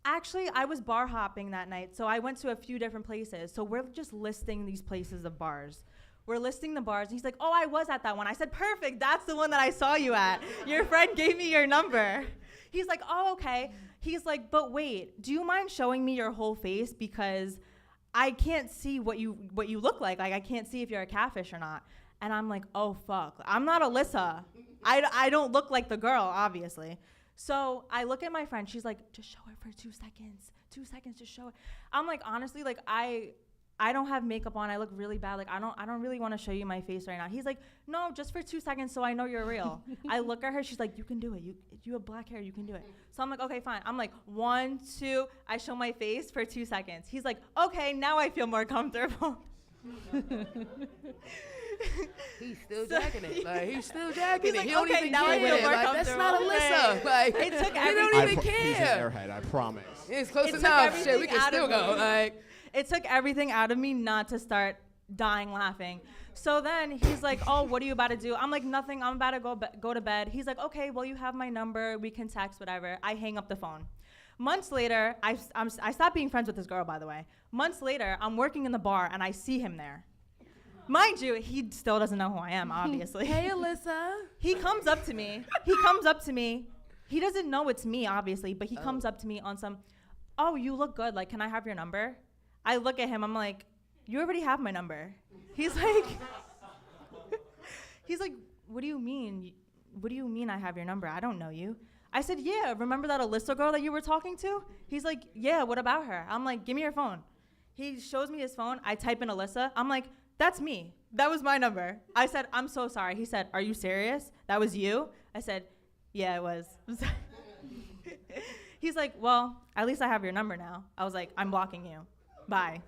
actually, I was bar hopping that night, so I went to a few different places. So we're just listing these places of bars. We're listing the bars. He's like, oh, I was at that one. I said, perfect. That's the one that I saw you at. Your friend gave me your number. He's like, oh, okay. He's like, but wait, do you mind showing me your whole face? Because I can't see what you look like. Like, I can't see if you're a catfish or not. And I'm like, oh, fuck. I'm not Alyssa. I don't look like the girl, obviously. So I look at my friend. She's like, just show it for 2 seconds. 2 seconds, just show it. I'm like, honestly, like, I don't have makeup on. I look really bad. Like, I don't really want to show you my face right now. He's like, no, just for 2 seconds so I know you're real. I look at her. She's like, you can do it. You have black hair. You can do it. So I'm like, okay, fine. I'm like, 1, 2. I show my face for 2 seconds. He's like, okay, now I feel more comfortable. He's still jacking it. Like, he's still jacking it. like, He don't okay, even now I care. feel more Like, that's not Alyssa. Like, It took he don't even He's an care. airhead, I promise. It's close It took enough. Shit, we everything can out still of go. me. Like, It took everything out of me not to start dying laughing. So then he's like, oh, what are you about to do? I'm like, nothing. I'm about to go to bed. He's like, okay, well, you have my number. We can text, whatever. I hang up the phone. Months later, I stopped being friends with this girl, by the way. Months later, I'm working in the bar, and I see him there. Mind you, he still doesn't know who I am, obviously. Hey, Alyssa. He comes up to me. He doesn't know it's me, obviously, but he comes up to me on some, oh, you look good. Like, can I have your number? I look at him. I'm like, you already have my number. He's like, what do you mean? What do you mean I have your number? I don't know you. I said, yeah, remember that Alyssa girl that you were talking to? He's like, yeah, what about her? I'm like, give me your phone. He shows me his phone. I type in Alyssa. I'm like, that's me. That was my number. I said, I'm so sorry. He said, are you serious? That was you? I said, yeah, it was. He's like, well, at least I have your number now. I was like, I'm blocking you. Bye.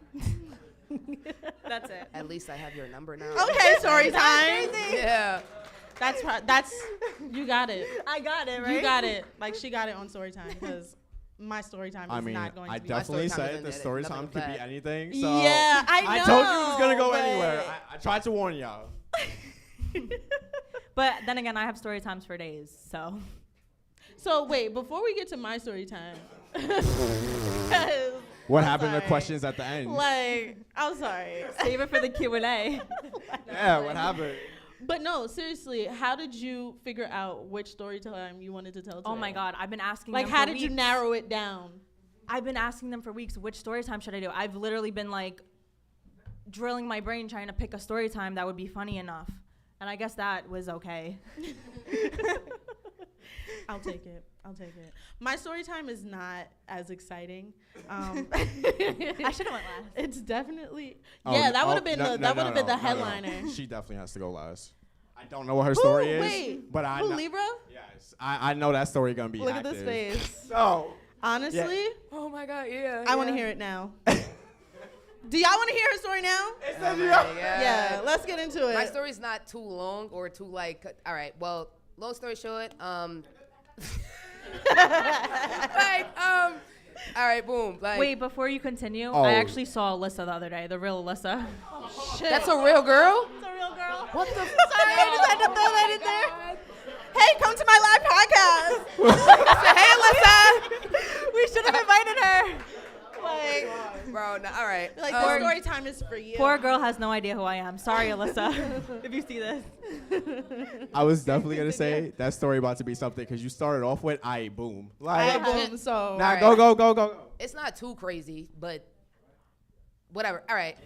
That's it. At least I have your number now. Okay, story time. Yeah. That's you got it. I got it, right? You got it. Like, she got it on story time because my story time is not going to be. I definitely story time said is the in story it. time Nothing could be bad. anything. So Yeah, I know. I told you it was gonna go but- anywhere. I tried to warn y'all. But then again, I have story times for days, so. So wait, before we get to my story time, What I'm happened to sorry. questions at the end? Like, I'm sorry. Save it for the Q&A. Yeah, what happened? But no, seriously, how did you figure out which story time you wanted to tell today? Oh my God, I've been asking Like, them how for did you weeks. narrow it down? I've been asking them for weeks, which story time should I do? I've literally been like drilling my brain trying to pick a story time that would be funny enough. And I guess that was okay. I'll take it. My story time is not as exciting. I should have went last. It's definitely Oh, that would have been no, that would have been the no. headliner. She definitely has to go last. I don't know what her story is, Wait, but I who, know, Libra? yes, I know that story gonna be Look active. at this face. So Honestly, Oh my God, yeah. I want to hear it now. Do y'all want to hear her story now? Oh my God. Yeah, let's get into it. My story's not too long or too like. All right. Well, long story short. All right. Boom. Like, Wait, before you continue, Oh. I actually saw Alyssa the other day, the real Alyssa. that's a real girl. It's a real girl. What the? Sorry, I just had to throw that in there. Hey, come to my live podcast. Hey, Alyssa. We should have invited her. Like, Bro, no, all right. like the story time is for you. Poor girl has no idea who I am. Sorry, Alyssa, if you see this. I was definitely gonna say that story about to be something because you started off with "I boom." Like, Boom, so now Alright. go. It's not too crazy, but whatever. All right.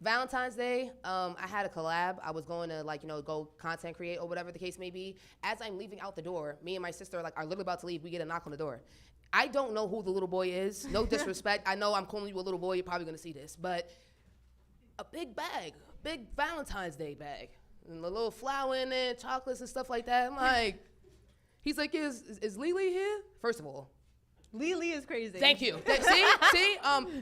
Valentine's Day, I had a collab. I was going to go content create or whatever the case may be. As I'm leaving out the door, me and my sister are literally about to leave. We get a knock on the door. I don't know who the little boy is. No disrespect. I know I'm calling you a little boy. You're probably gonna see this, but a big bag, big Valentine's Day bag, and a little flower in there, chocolates and stuff like that. I'm like, he's like, is Lily here? First of all, Lily is crazy. thank you. See,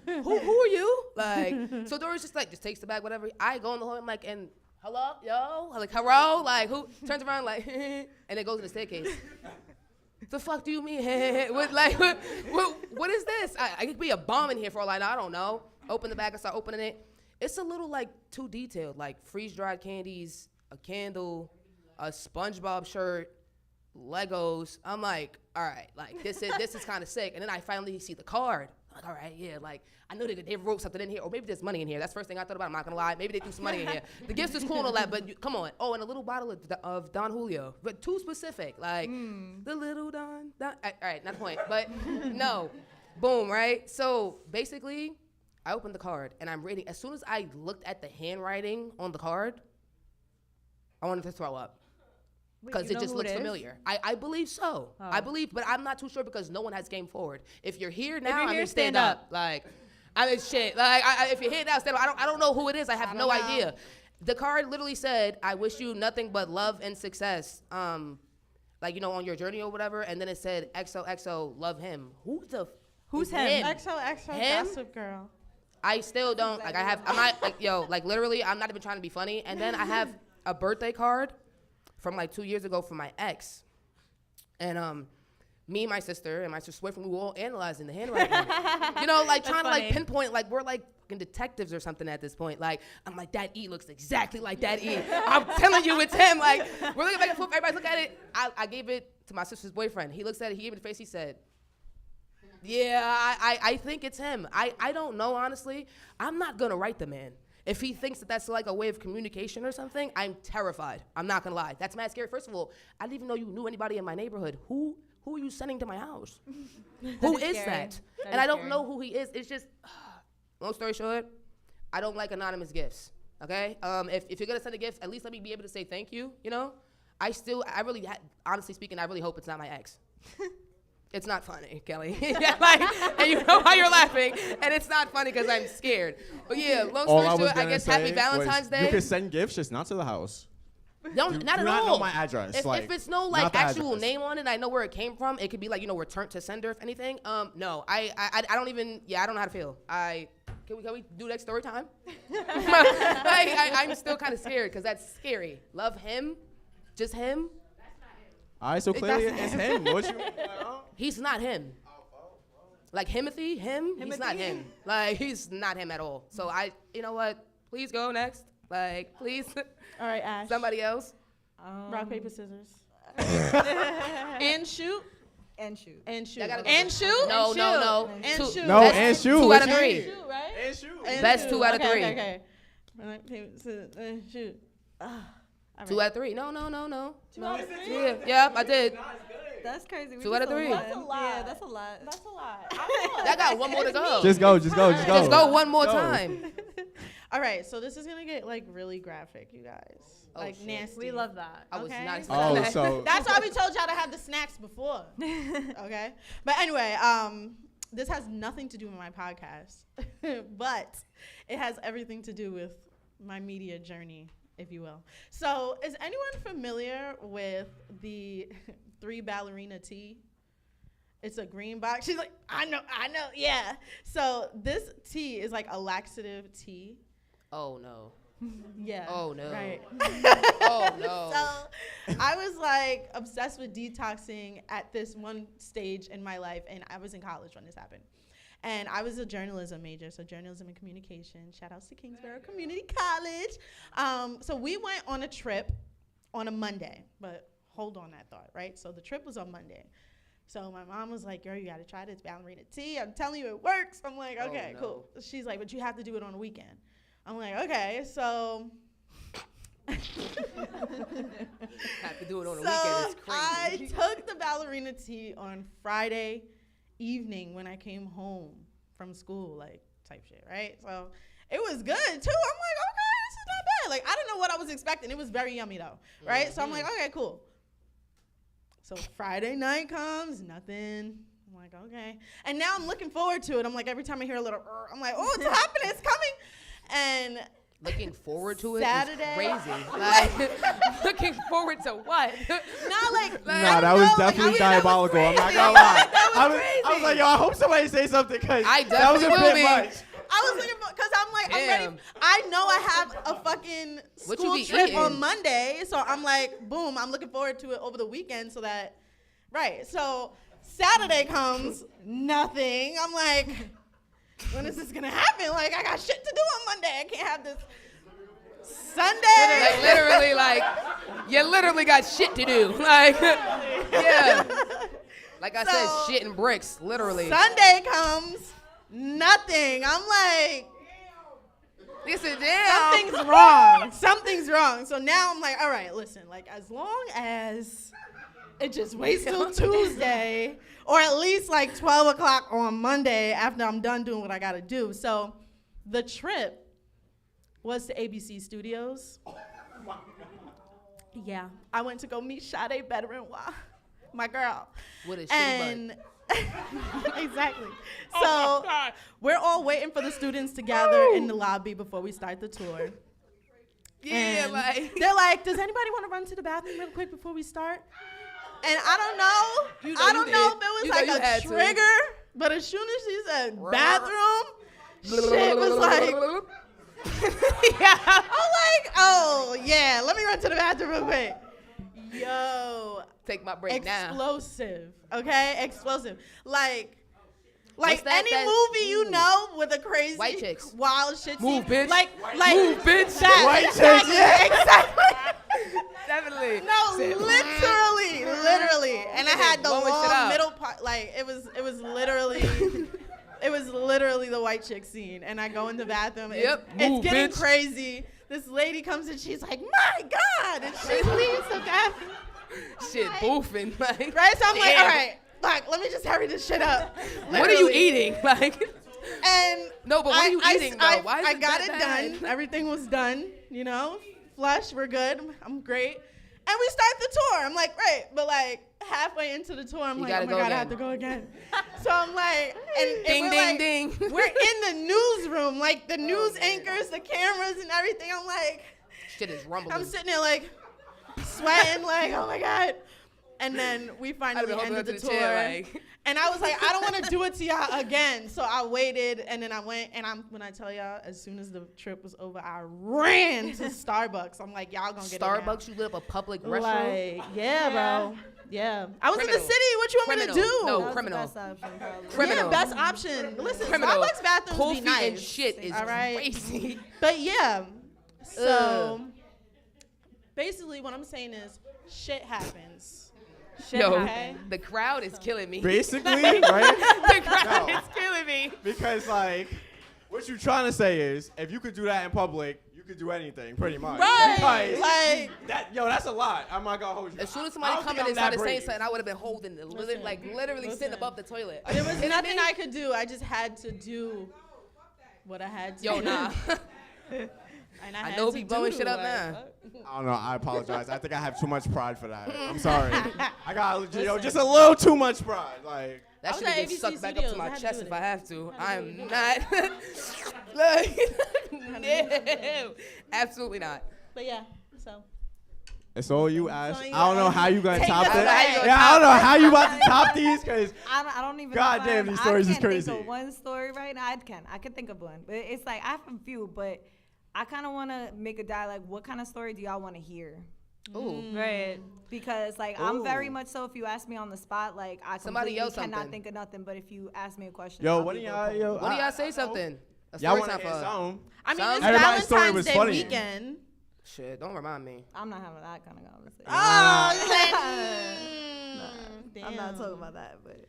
who are you? Like, so Dory's just takes the bag, whatever. I go in the hall, I'm like, and hello, yo, I'm like, hello, like, who turns around, like, and it goes to the staircase. The fuck do you mean? What is this? I could be a bomb in here for all I know. I don't know. Open the bag, I start opening it. It's a little too detailed, like freeze-dried candies, a candle, a SpongeBob shirt, Legos. I'm like, all right, this is kind of sick. And then I finally see the card. I'm like, all right, yeah, I know they wrote something in here, or maybe there's money in here. That's the first thing I thought about. I'm not gonna lie. Maybe they threw some money in here. The gifts is cool and all that, but come on. Oh, and a little bottle of Don Julio, but too specific, the little Don. All right, not the point, but no, boom, right? So basically, I opened the card and I'm reading. As soon as I looked at the handwriting on the card, I wanted to throw up. Because it just looks familiar. I believe so. Oh. I believe, but I'm not too sure because no one has came forward. If you're here now, you're I here, mean, stand stand up. up. Like, I mean, shit. If you're here now, stand up. I don't know who it is. I have no idea. The card literally said, "I wish you nothing but love and success." On your journey or whatever. And then it said, "XOXO, love him." Who's him? XOXO Him? Gossip Girl. I still don't literally, I'm not even trying to be funny. And then I have a birthday card from 2 years ago from my ex. And me and my sister boyfriend, we were all analyzing the handwriting. You know, like trying to like pinpoint, like we're like fucking detectives or something at this point. Like, I'm like, that E looks exactly like that E. I'm telling you, it's him. Like, we're looking back and forth, everybody look at it. I gave it to my sister's boyfriend. He looks at it, he gave me the face, he said, yeah, I think it's him. I don't know, honestly. I'm not gonna write the man. If he thinks that that's like a way of communication or something, I'm terrified. I'm not gonna lie. That's mad scary. First of all, I didn't even know you knew anybody in my neighborhood. Who are you sending to my house? Who is that? And I don't know who he is. It's just, long story short, I don't like anonymous gifts, okay? If you're gonna send a gift, at least let me be able to say thank you, you know? Honestly speaking, I really hope it's not my ex. It's not funny, Kelly. Like, and you know why you're laughing, and it's not funny because I'm scared. But yeah, long story short, I guess happy Valentine's Day. You can send gifts, just not to the house. Not at all. Know my address. If it's no like actual name on it, I know where it came from. It could be like, you know, return to sender, if anything. No, I don't even. Yeah, I don't know how to feel. Can we do next story time? I'm still kind of scared because that's scary. Love him, just him. All right, so clearly it's him. What you? He's not him. Like Himothy, he's not him. Like, he's not him at all. So you know what? Please go next. Like, please. All right, Ash. Somebody else. Rock, paper, scissors. And shoot. And shoot. And shoot. And shoot? No. And shoot. No, and shoot. 2 out of 3. Shoot, right? And shoot. Best 2 out of 3. Okay. Rock, paper, scissors, and shoot. 2 out of 3. No. 2 out of 3? Yeah, yep, I did. That's crazy. 2 out of 3. That's a lot. Yeah, that's a lot. That's a lot. I got one more to go. Just go. Just go one more time. All right, so this is gonna get like really graphic, you guys. Oh, like shit. nasty. We love that. I was Okay. not expecting that. So That's why we told y'all to have the snacks before. Okay. But anyway, this has nothing to do with my podcast, but it has everything to do with my media journey, if you will. So is anyone familiar with the 3 ballerina tea? It's a green box. She's like, I know, yeah. So this tea is like a laxative tea. Oh, no. Yeah. Oh, no. Right. Oh, no. So I was like obsessed with detoxing at this one stage in my life, and I was in college when this happened. And I was a journalism major, so journalism and communication. Shout outs to Kingsborough Community College. So we went on a trip on a Monday, but hold on that thought, right? So the trip was on Monday. So my mom was like, girl, you gotta try this ballerina tea. I'm telling you, it works. I'm like, okay, cool. She's like, but you have to do it on a weekend. I'm like, okay, so. Have to do it on a weekend. It's crazy. I took the ballerina tea on Friday evening when I came home from school, like type shit, right? So it was good too. I'm like, okay, this is not bad. Like, I don't know what I was expecting. It was very yummy though, right? Mm-hmm. So I'm like, okay, cool. So Friday night comes, nothing. I'm like, okay. And now I'm looking forward to it. I'm like, every time I hear a little, I'm like, oh, it's happening, it's coming. And looking forward to it Saturday. Is crazy. Like, looking forward to what? Not like that was definitely diabolical. I'm not gonna lie. I was like, yo, I hope somebody say something because that was a bit much. I was looking for, because I'm like, I'm ready. I know I have a fucking school trip on Monday. So I'm like, boom, I'm looking forward to it over the weekend so that, right. So Saturday comes, nothing. I'm like, when is this going to happen? Like, I got shit to do on Monday. I can't have this Sunday. Like, literally, like, you literally got shit to do. Like, yeah. Like I said, shit and bricks, literally. Sunday comes. Nothing. I'm like, this is damn. Something's wrong. Something's wrong. So now I'm like, all right, listen, like as long as it just waits till Tuesday or at least like 12 o'clock on Monday after I'm done doing what I got to do. So the trip was to ABC Studios. Yeah. I went to go meet Sade Bedouin-Wah, my girl. What a shitty butt. Exactly. So we're all waiting for the students to gather in the lobby before we start the tour. Yeah, and like they're like, does anybody want to run to the bathroom real quick before we start? And I don't know. I don't know if it was like a trigger, but as soon as she said bathroom, shit was like, yeah. I'm like, oh yeah, let me run to the bathroom real quick. Yo, take my break now. Explosive, okay? Explosive. Like What's that- any that- movie you know with a crazy White chicks. wild shit Move, scene. bitch. Like Move, bitch. that. White Exactly, chicks, yeah. exactly. Definitely. No, literally. And I had the blowing shit long up. middle part. Like it was literally. It was literally the white chick scene, and I go in the bathroom. Yep. It's Move, getting bitch. crazy. This lady comes and she's like, "My God!" and she leaves the bathroom. Shit, boofing. Like, Right? So I'm like, damn. "All right, fuck, let me just hurry this shit up." What are you Literally. eating? Like, And no, but what are you eating though? Why is I it got that it bad? done. Everything was done. You know, flush. We're good. I'm great. And we start the tour. I'm like, great, but like halfway into the tour, I'm You like, oh gotta my go God, I again. have to go again. So I'm like, and Ding, we're ding, like, ding. we're in the newsroom, like the news anchors, the cameras, and everything. I'm like, Shit is rumbling. I'm sitting there like sweating, like, oh my God. And then we I'd finally been holding ended onto the the tour. chair, like. And I was like, I don't want to do it to y'all again. So I waited, and then I went, and when I tell y'all, as soon as the trip was over, I ran to Starbucks. I'm like, y'all gonna get Starbucks, you lit up a public it now. restroom. Like, yeah, bro. Yeah. I was in the Criminal. city. What you want me to Criminal. do? No, That was criminal. the best option, probably. Criminal. Yeah, best option. Listen, Criminal. Starbucks bathrooms Cold be feet nice. and shit is all right? crazy. But yeah, so Ugh. basically what I'm saying is shit happens. Shit Yo, happened. the crowd is killing me. Basically, right? The crowd No. is killing me. Because like, what you're trying to say is, if you could do that in public, you could do anything, pretty much. Right. Because Like, that's a lot. I'm not gonna hold you. As soon as I somebody don't come think in I'm and started that saying brave. something, I would have been holding it, literally sitting listen. above the toilet. there was Kidding nothing me? I could do. I just had to do what I had to Yo, do. nah. And I had know to be blowing do, shit up like, now. I don't know. I apologize. I think I have too much pride for that. I'm sorry. I got just a little too much pride. Like, That I was should at get ABC sucked back up to Studios. I my had to chest do if it. I have to. I had to I'm do not. No, absolutely not. But yeah, so. it's all you, Ash. all you, I don't know Ash. how you gonna Take top us it. away. Yeah, I don't know how you about to top these, cause I don't even. God know if damn, I- these stories I is can't crazy. think of one story right now. I can think of one, but it's like I have a few. But I kind of want to make a dialogue. What kind of story do y'all want to hear? Ooh. Right. Because like I'm very Ooh. much so. If you ask me on the spot, like I Somebody completely yell cannot something. think of nothing. But if you ask me a question, yo, I'll what be do real y'all, prepared. yo? What do y'all say something? A Y'all story want to time hear for something? I mean, Sounds- it's Everybody's story Valentine's was Day funny. weekend. Shit, don't remind me. I'm not having that kind of conversation. Oh, I'm not talking about that. But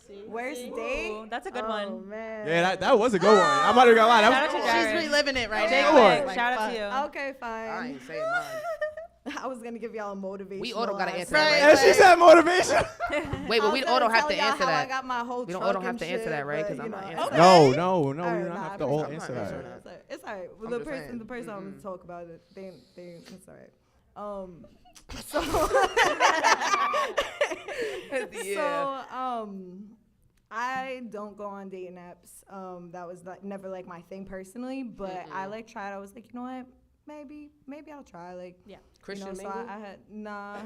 See? worst See? date? Ooh, that's a good Oh one. man. Yeah, that was a good one. I'm not even gonna lie. Shout That out to was Jared. She's reliving it right Jake now. Lord. Wick, shout out to fuck. you. Okay, fine. I ain't saying mine. I was gonna give y'all a motivation. We all don't gotta answer Right. that, Yeah, right? she said motivation. Wait, but we all don't have to answer I that. got my whole We don't- truck all don't have and to answer shit, that, right? 'Cause but, I'm you not know. answering Okay. No, we All don't right, have nah, to I all appreciate answer it. that. I'm not It's all right. I'm The just person saying. I'm Mm-mm. gonna talk about it, it's all right. So Yeah. I don't go on dating apps. That was never like my thing personally, but I like tried. I was like, you know what? Maybe I'll try. Like, Yeah. Christian you know, so mingle? I had nah.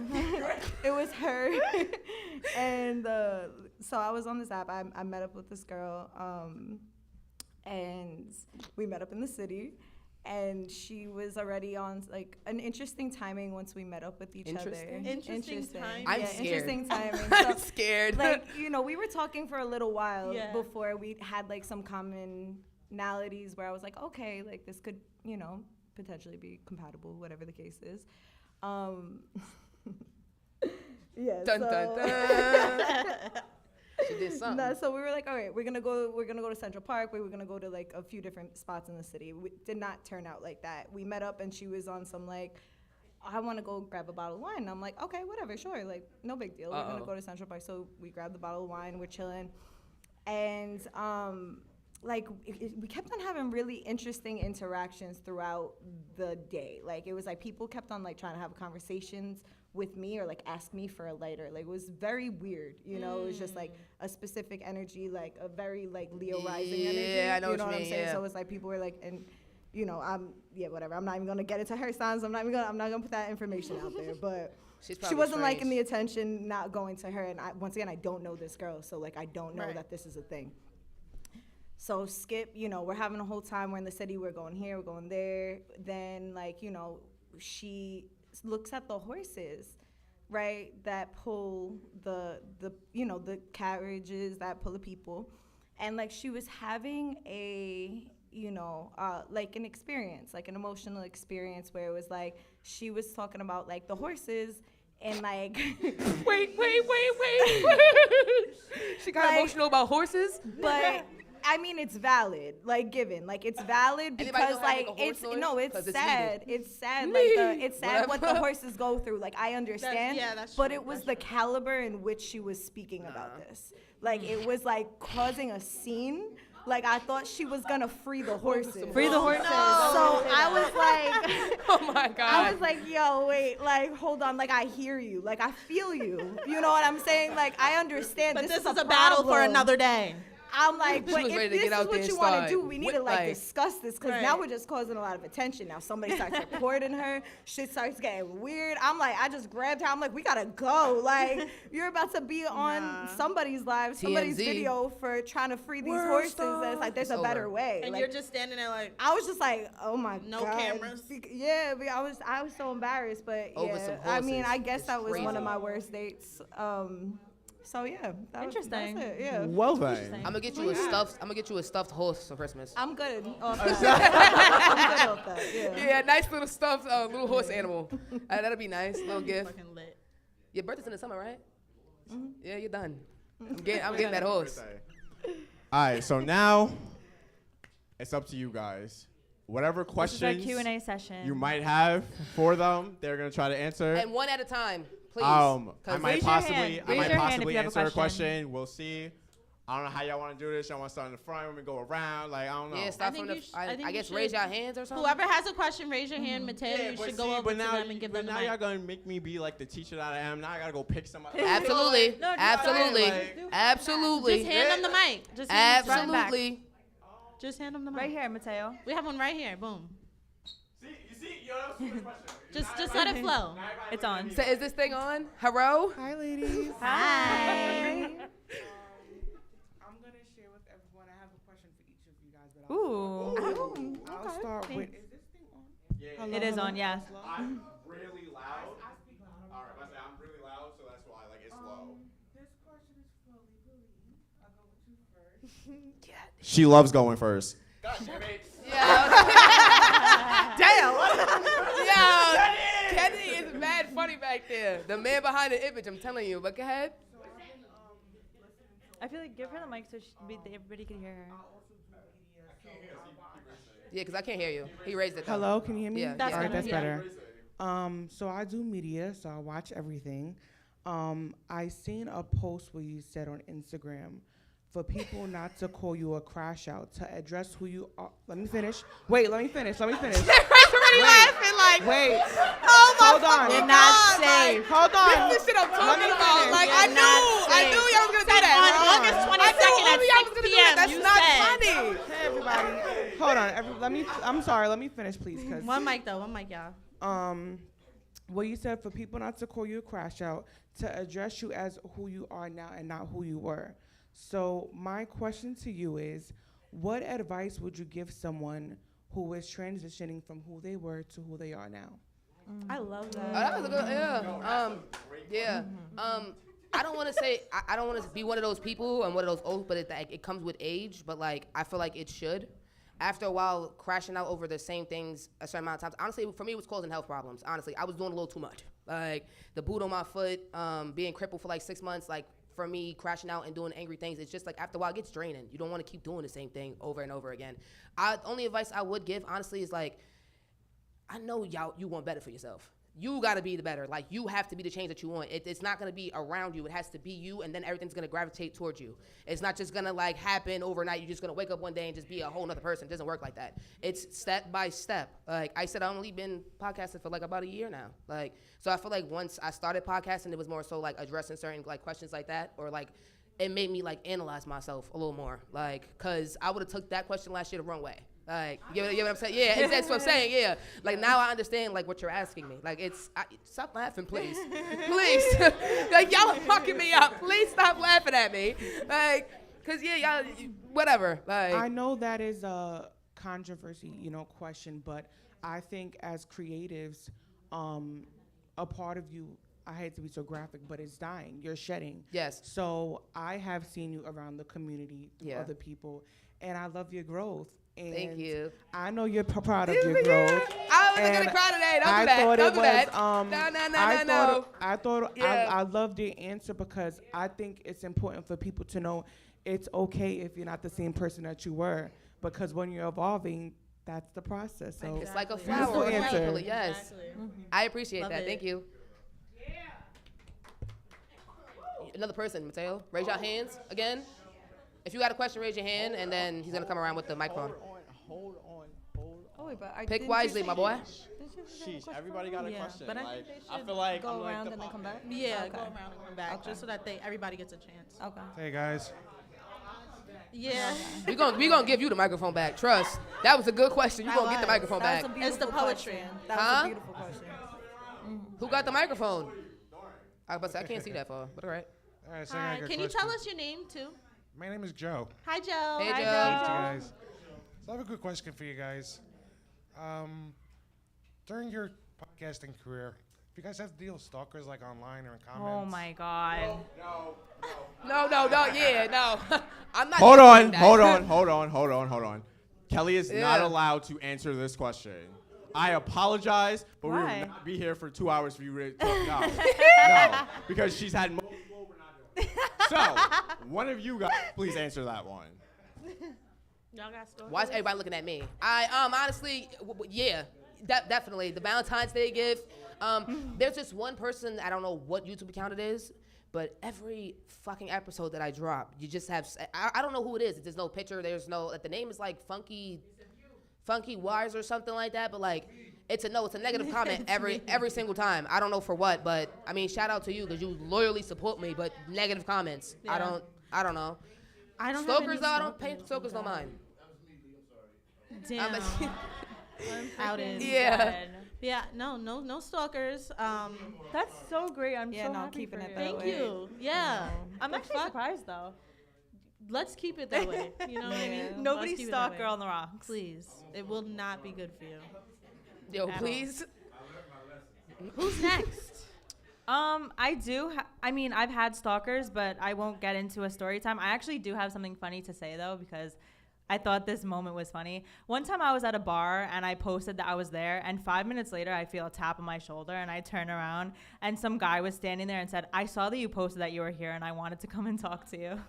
It was her, and so I was on this app. I met up with this girl, and we met up in the city. And she was already on like an interesting timing once we met up with each Interesting? other. Interesting timing. I'm yeah, scared. interesting timing. I'm So, scared. like, you know, we were talking for a little while Yeah. before we had like some commonalities where I was like, okay, like this could, you know, potentially be compatible, whatever the case is. Yeah. Dun, so dun, dun. She did something. No, so we were like, all right, we're gonna go to Central Park. We were gonna go to like a few different spots in the city. We did not turn out like that. We met up and she was on some like, I want to go grab a bottle of wine. And I'm like, okay, whatever, sure, like no big deal. We're gonna go to Central Park. So we grabbed the bottle of wine. We're chilling, and like we kept on having really interesting interactions throughout the day. Like it was like people kept on like trying to have conversations with me or like ask me for a lighter. Like it was very weird, you know. It was just like a specific energy, like a very like Leo rising energy. Yeah, I know you what know you what I'm mean, saying? yeah. So it's like people were like, and you know, whatever. I'm not even gonna get into her signs. I'm not gonna put that information out there. But She's she probably wasn't liking strange. the attention, not going to her. And once again, I don't know this girl, so like I don't know Right. that this is a thing. So skip, you know, we're having a whole time. We're in the city. We're going here. We're going there. Then like, you know, she looks at the horses, right, that pull the carriages that pull the people, and like she was having a like an experience, like an emotional experience where it was like she was talking about like the horses and like wait. She got like, emotional about horses? But I mean, it's valid, like given, like it's valid because like it's sad. It's sad, like it's sad what the horses go through. Like I understand, that's but true, it was that's the true. caliber in which she was speaking about this. Like it was like causing a scene. Like I thought she was gonna free the horses. Free the horses. So I was like, Oh my God. I was like, yo, wait, like hold on, like I hear you, like I feel you. You know what I'm saying? Like I understand. But this is is a battle for problem. another day. I'm like, She but was ready if to this get out is there what and you want to start do, we need to like discuss this because Right. now we're just causing a lot of attention. Now somebody starts reporting her, shit starts getting weird. I'm like, I just grabbed her. I'm like, we gotta go. Like, you're about to be on somebody's live, somebody's TMZ. video for trying to free these Worst horses. stuff. That's like, there's It's a better over. way. And Like, you're just standing there like, I was just like, oh my No god. cameras? Yeah, but I was so embarrassed, but Over some yeah. I mean, horses. I guess It's that was one crazy. of my worst dates. So yeah, Interesting. That's it, yeah. Well then. I'm gonna get you a stuffed horse for Christmas. I'm good off that. I'm good off that. Yeah. Yeah, nice little stuffed little horse animal. That'll be nice. Little gift. fucking lit. Your birthday's in the summer, right? Yeah, you're done. I'm getting that horse. All right, so now it's up to you guys. Whatever This is our questions Q&A session. you might have for them, they're gonna try to answer. And one at a time, please. I 'Cause might Raise your possibly, hand. I Raise might your hand if possibly you have a answer a question. question. We'll see. I don't know how y'all want to do this. Y'all want to start in the front? Want me to go around? Like I don't know. yeah, start think from the. you sh- I think I you guess should- raise your hands or something. Whoever has a question, raise your hand. Mateo, Yeah, you but should see, go over but to now, them and give but them the now mic. y'all gonna make me be like the teacher that I am. Now I gotta go pick somebody. Absolutely, No, just absolutely, like- absolutely, Just hand them the mic. Just hand them the mic. absolutely. Just hand them the mic. Right here, Mateo. We have one right here. Boom. See, you see, yo, that was a good question. Just let it flow. It's on. So is this thing on? Hello? Hi, ladies. Hi. I'm gonna share with everyone. I have a question for each of you guys, but Ooh. I'll start with. Is this thing on? Yeah, It is on, yes. I'm really loud. All right, I say I'm really loud, so that's why like it's low. This question is for Libra. I'll go with you first. She loves going first. Damn. Yo, Kenny is mad funny back there. The man behind the image, I'm telling you. But go ahead. I feel like give her the mic so everybody can hear her. Yeah, because I can't hear you. He raised it. Though. Hello, can you hear me? Yeah, That's All right, better, that's yeah. better. So I do media, so I watch everything. I seen a post where you said on Instagram for people not to call you a crash out, to address who you are. Let me finish. Wait, let me finish. Wait. Laughing like, Wait. oh my Hold on. fucking You're not God, safe. Hold on. This is the shit I'm talking me about. finish. Like, You're not I knew y'all was gonna do that. On Hold on. August I 22nd knew at y'all was 6 gonna do p.m. that. That's you not said. funny. Hey, everybody. Hold on. I'm sorry. Let me finish, please. Cause One mic though. One mic, y'all. what you said for people not to call you a crash out, to address you as who you are now and not who you were. So my question to you is, what advice would you give someone who is transitioning from who they were to who they are now? I love that. Oh, that was a good, yeah. I don't want to say, I don't want to be one of those people and one of those old, but it comes with age, but like, I feel like it should. After a while, crashing out over the same things a certain amount of times, honestly, for me, it was causing health problems. Honestly, I was doing a little too much. Like, the boot on my foot, being crippled for like 6 months, like, for me, crashing out and doing angry things, it's just like, after a while, it gets draining. You don't want to keep doing the same thing over and over again. Only advice I would give, honestly, is like, I know you want better for yourself. You got to be the better. Like, you have to be the change that you want. It's not going to be around you. It has to be you, and then everything's going to gravitate towards you. It's not just going to, like, happen overnight. You're just going to wake up one day and just be a whole nother person. It doesn't work like that. It's step by step. Like I said, I've only been podcasting for, like, about a year now. Like, so I feel like once I started podcasting, it was more so, like, addressing certain, like, questions like that, or, like, it made me, like, analyze myself a little more. Like, because I would have took that question last year the wrong way. Like, you know what I'm saying? Yeah, that's what I'm saying, yeah. Like, now I understand, like, what you're asking me. Like, stop laughing, please. Please. Like, y'all are fucking me up. Please stop laughing at me. Like, because, yeah, y'all, whatever. Like, I know that is a controversy, question, but I think as creatives, a part of you, I hate to be so graphic, but it's dying. You're shedding. Yes. So I have seen you around the community through other people, and I love your growth. And Thank you. I know you're proud of your growth. I wasn't gonna cry today. Don't do that. Don't do that. No. I loved your answer because I think it's important for people to know it's okay if you're not the same person that you were, because when you're evolving, that's the process. So it's like a Beautiful flower. answer. Yes. Exactly. I appreciate Love that. it. Thank you. Another person, Mateo. Raise your hands again. If you got a question, raise your hand, and then he's gonna come around with the microphone. Hold on. Oh, wait, but Pick wisely, my boy. Sheesh, everybody got a Yeah, question. but I Like, think they I should feel like go I'm like around the and then come back? Yeah, Okay. go around and come back, Okay. just so that everybody gets a chance. Okay. Hey guys. Yeah. We gonna give you the microphone back. Trust. That was a good question. You gonna get the microphone back. That was a It's the beautiful poetry. question. That Huh? was a beautiful question. Who got the microphone? I was about to say, I can't see that far, but all right. All right, so I Hi. got a good Can you question. tell us your name too? My name is Joe. Hi, Joe. Hey, Hi, Joe. Thank you guys. So I have a good question for you guys. During your podcasting career, do you guys have to deal with stalkers like online or in comments? Oh my God. No, yeah, no. I'm not. Hold doing on, that. hold on. Kelly is not Yeah. allowed to answer this question. I apologize, but we Why? will not be here for 2 hours for you to talk. No, because she's had we're not doing it. So, one of you guys, please answer that one. Y'all got stories? Why is everybody looking at me? I honestly, yeah, definitely the Valentine's Day gift. There's just one person. I don't know what YouTube account it is, but every fucking episode that I drop, you just have. I don't know who it is. There's no picture. There's no. The name is like Funky Wise or something like that. But like, it's a negative comment every single time. I don't know for what, but I mean, shout out to you because you loyally support me. But negative comments, Yeah. I don't know. I don't Stalkers have though, I any don't pay stalkers no mind. Damn. Outed. Yeah. Dead. Yeah. No stalkers. That's so great. I'm Yeah, so no, happy keeping for it you. that Thank way. you. Yeah. I'm The actually fuck? surprised though. Let's keep it that way. You know what I mean? Yeah. Nobody Let's keep it that stalk way. girl on the rocks. Please. It will not be good for you. Yo, At please. Who's next? I do. I mean, I've had stalkers, but I won't get into a story time. I actually do have something funny to say though, because I thought this moment was funny. One time I was at a bar and I posted that I was there, and 5 minutes later I feel a tap on my shoulder and I turn around and some guy was standing there and said, "I saw that you posted that you were here and I wanted to come and talk to you."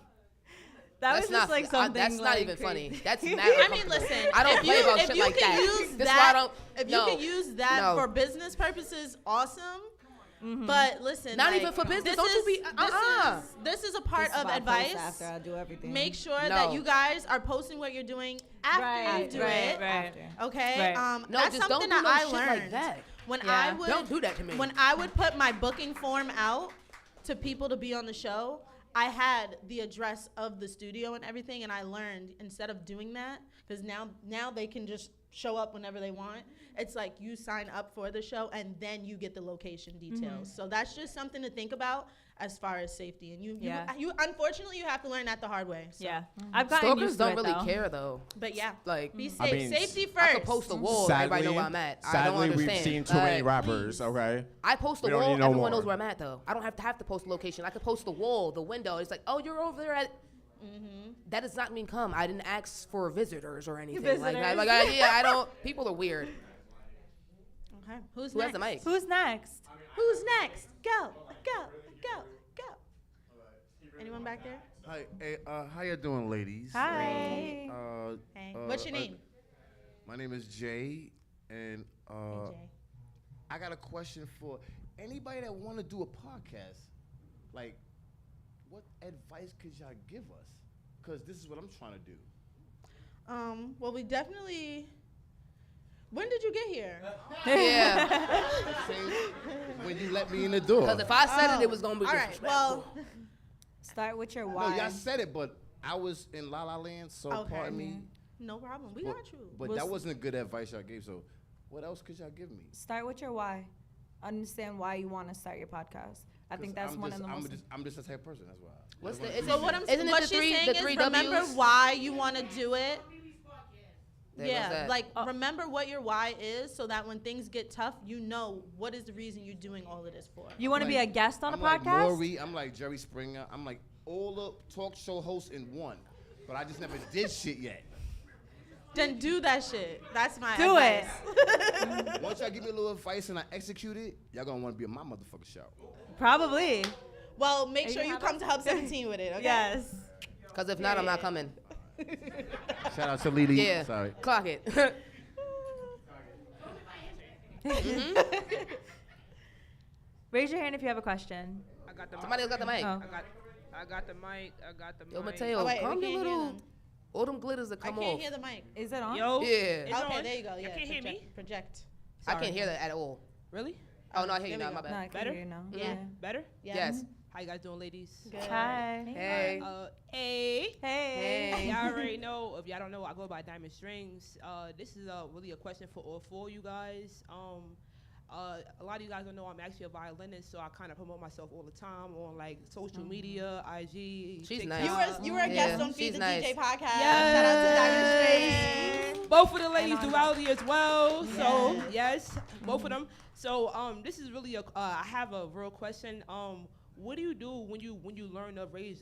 That was just like something. That's not like even crazy. funny. That's mad I mean, uncomfortable. listen. I don't if play you, about if shit you like can that. Use This is that, why I don't. if no. you can use that No. for business purposes, awesome. But listen, Not like, even for business. this Don't you is- be- This is a part This is of why I post advice. after I do everything. Make sure No. that you guys are posting what you're doing after you do it. Right. Okay. Right. No, That's just don't something do that no I shit learned like that. when Yeah. I would Don't do that to me. when I would put my booking form out to people to be on the show. I had the address of the studio and everything, and I learned instead of doing that, because now they can just show up whenever they want. It's like you sign up for the show and then you get the location details. So that's just something to think about as far as safety. And you unfortunately you have to learn that the hard way. So. Yeah, I've gotten Stalkers used to don't it, really though. care though. But yeah, Like, be safe. I mean, Safety first. I could post a wall. Everybody know where I'm at. I don't Sadly, understand. we've seen too many Like, rappers. Okay. I post We the don't wall. need no Everyone more. knows where I'm at though. I don't have to post the location. I could post the wall, the window. It's like, oh, you're over there at. That does not mean come. I didn't ask for visitors or anything like that. Visitors. Yeah, I don't. People are weird. Okay. Who's Who has next? the mic? Who's next? Who's next? Go. Anyone back there? Hi, hey, how you doing, ladies? Hi. Hey. What's your name? My name is Jay, and Hey, Jay. I got a question for anybody that want to do a podcast. Like, what advice could y'all give us? Because this is what I'm trying to do. Well, we definitely. When did you get here? Yeah. When you let me in the door. Because if I said it was gonna be All right. disrespectful. Well, Start with your No, why. y'all said it, but I was in La La Land, so Okay. pardon me. no problem. We But, got you. but that wasn't a good advice y'all gave, so what else could y'all give me? Start with your why. Understand why you want to start your podcast. I think 'Cause that's one of the most. I'm just a type of person, that's why. What's That's the? why So what I'm Isn't it what the she's three- saying the is three remember Ws? why you want to do it. There goes Yeah, that. like remember what your why is, so that when things get tough, you know what is the reason you're doing all of this for. You want to be a guest on I'm a like podcast? Maury, I'm like Jerry Springer. I'm like all the talk show hosts in one. But I just never did shit yet. Then do that shit. That's my Do advice. Once y'all give me a little advice and I execute it, y'all gonna want to be on my motherfucking show. Probably. Well, make Are sure you you come to Hub 17 with it, okay? Yes. Because if not, I'm not coming. Shout out to Lily. Yeah. Sorry. Clock it. Raise your hand if you have a question. I got the mic. Somebody else got the mic. Oh. I got the mic. Yo, mic. Mateo, Oh, wait, calm we your can't hear little. them. All them glitters that I come can't off. hear the mic. Is it on? Yo. Yeah. It's Okay, on. there you go. Yeah, can't hear me? Project. I can't hear that at all. Really? Oh, no, I hear you There now. we My go. No, I bad. can Better? hear you now. Yeah. Better? Yes. How you guys doing, ladies? Good. Hi. Hey. Hey. Hey. Y'all already know. If y'all don't know, I go by Diamond Strings. This is really a question for all four of you guys. A lot of you guys don't know I'm actually a violinist, so I kind of promote myself all the time on like social media, IG. She's TikTok. nice. You were a guest Yeah, on Feed she's the nice. DJ podcast. Yes. Shout out to Diamond Strings. Both of the ladies And on- Dualitea as well. So Yes. yes, both of them. So this is really I have a real question. What do you do when you learn to raise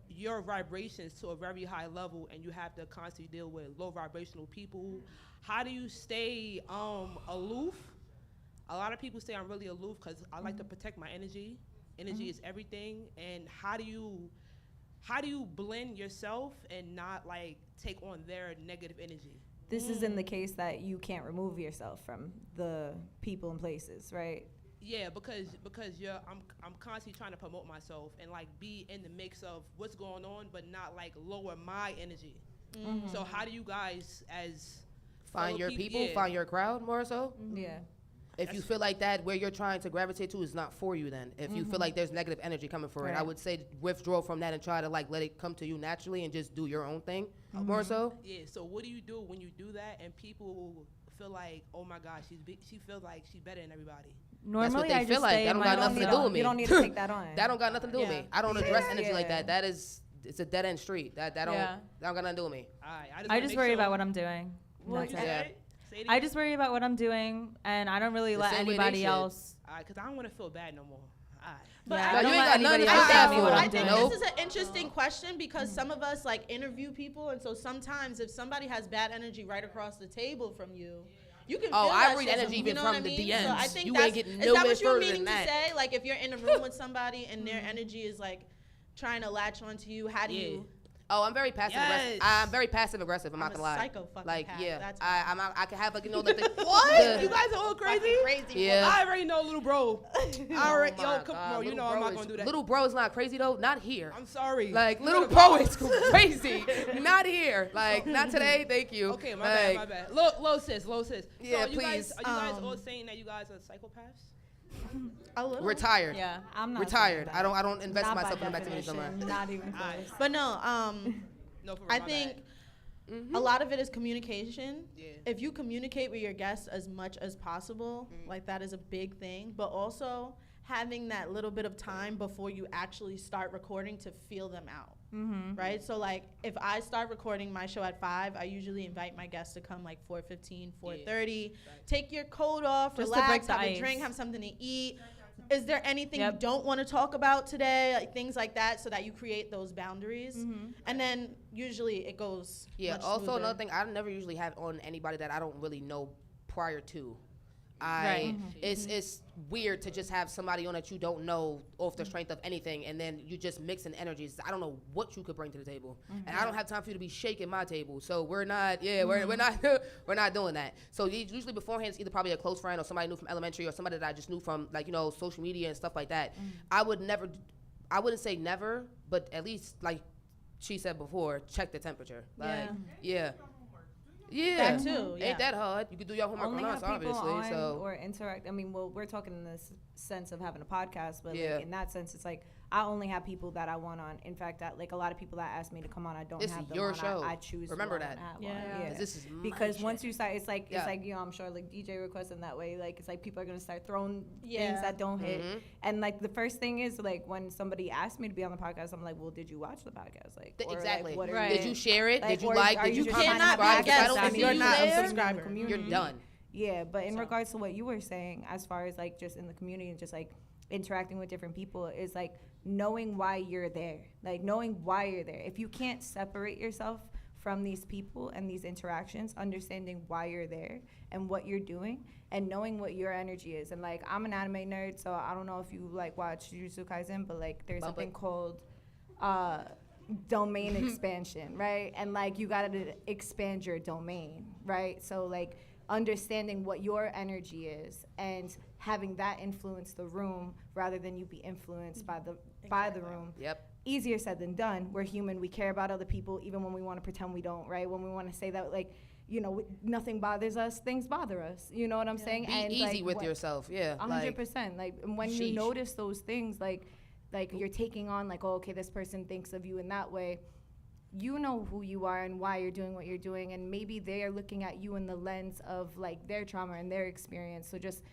your vibrations to a very high level and you have to constantly deal with low vibrational people? How do you stay aloof? A lot of people say I'm really aloof because I like to protect my energy. Energy is everything. And how do you blend yourself and not like take on their negative energy? This is in the case that you can't remove yourself from the people and places, right? Yeah, because I'm constantly trying to promote myself and like be in the mix of what's going on, but not like lower my energy. So how do you guys as Find fellow your people, yeah. find your crowd more so. Yeah. If you feel like that, where you're trying to gravitate to is not for you, then if you feel like there's negative energy coming for it, I Right. would say withdraw from that and try to like let it come to you naturally and just do your own thing more so. Yeah. So what do you do when you do that and people feel like, oh my gosh, she feels like she's better than everybody? Normally, they I feel just like. stay That in don't my got nothing to own do zone. with me. You don't need to take that on. That don't got nothing to do with Yeah. me. I don't address Yeah. energy like Yeah. that. It's a dead end street. That don't Yeah. that don't got nothing to do with me. All right. I wanna just make worry sure- about what I'm doing. What That's you it. Yeah. say? Say it I again. just worry about what I'm doing, and I don't really The let same way they anybody should. else. All right, because I don't want to feel bad no more. All right. But Yeah, I I No, don't you ain't let got nothing anybody to else feel tell bad me what for. I I'm think doing. Nope. this is an interesting question because some of us like interview people, and so sometimes if somebody has bad energy right across the table from you, you can. Oh, feel I that read shit, energy you even know from what I the mean? So I DMs. think You that's, ain't getting is that nowhere what you were further meaning than to that. say? Like if you're in a room with somebody and their energy is like trying to latch onto you, how do Yeah. you? Oh, I'm very passive aggressive. Yes. I'm very passive aggressive. I'm not I'm gonna a lie. psycho fucking Like path, yeah, that's I can have like like the What? the- You guys are all crazy? Crazy. Yeah. I already know, little bro. I already, Oh yo, my come God, on, you little know I'm bro not is- gonna do that. Little bro is not crazy though. Not here. I'm sorry. Like You little gotta bro go. is crazy. Not here. Like not today. Thank you. Okay, my Like, bad, my bad. Low sis. Yeah, so you guys, please. are you guys all saying that you guys are psychopaths? A little. Retired. Yeah. I'm not Retired. saying I that. don't invest Not by myself in them activities somewhere. definition, Not even close. But no, No, for real, I my think bad. a lot of it is communication. Yeah. If you communicate with your guests as much as possible, like that is a big thing. But also having that little bit of time before you actually start recording to feel them out. Right? So like if I start recording my show at 5, I usually invite my guests to come like 4:15, 4:30. Take your coat off, Just to break relax, the have a ice. drink, have something to eat. Is there anything Yep. you don't want to talk about today? Like things like that, so that you create those boundaries. And then usually it goes. Yeah. much Also, smoother. another thing, I never usually have on anybody that I don't really know prior to. Right. It's weird to just have somebody on that you don't know off the strength of anything, and then you just mixing energies. I don't know what you could bring to the table, and I don't have time for you to be shaking my table. So we're not, we're not, we're not doing that. So usually beforehand, it's either probably a close friend or somebody I knew from elementary or somebody that I just knew from like social media and stuff like that. I wouldn't say never, but at least like she said before, check the temperature. Like yeah. That too, yeah. Ain't that hard? You can do your homework Only on have us, people obviously. on So or interact. I mean, well, we're talking in this sense of having a podcast, but Yeah. like in that sense, it's like I only have people that I want on. In fact, like a lot of people that ask me to come on, I don't This have is them your on. show. I choose. Remember who I that. wanna have Yeah. on. 'Cause this is my because once shit. you start, it's like Yeah. I'm sure like DJ requests in that way. Like it's like people are gonna start throwing Yeah. things that don't hit. Mhm. And like the first thing is like when somebody asked me to be on the podcast, I'm like, well, did you watch the podcast? Like or, like, Exactly. what are Right. you- Did you share it? Like, Did you or like? are Did you just comment? trying to Subscribe? be If I a don't guest see you're you not a there, subscriber. you're done. Yeah, but in So- regards to what you were saying, as far as like just in the community and just like interacting with different people, is like knowing why you're there. Like knowing why you're there. If you can't separate yourself from these people and these interactions, understanding why you're there and what you're doing and knowing what your energy is. And like I'm an anime nerd, so I don't know if you like watch Jujutsu Kaisen, but like there's Bump something it. called domain expansion, right? And like you gotta expand your domain, right? So like understanding what your energy is and having that influence the room rather than you be influenced by the room. Yep. Easier said than done. We're human. We care about other people even when we want to pretend we don't, right? When we want to say that like, you know, nothing bothers us, things bother us. You know what I'm saying? Be and easy like, with what- yourself. Yeah. 100%. Like when you sheesh. notice those things, like you're taking on like, oh, okay, this person thinks of you in that way. You know who you are and why you're doing what you're doing, and maybe they are looking at you in the lens of like their trauma and their experience. So just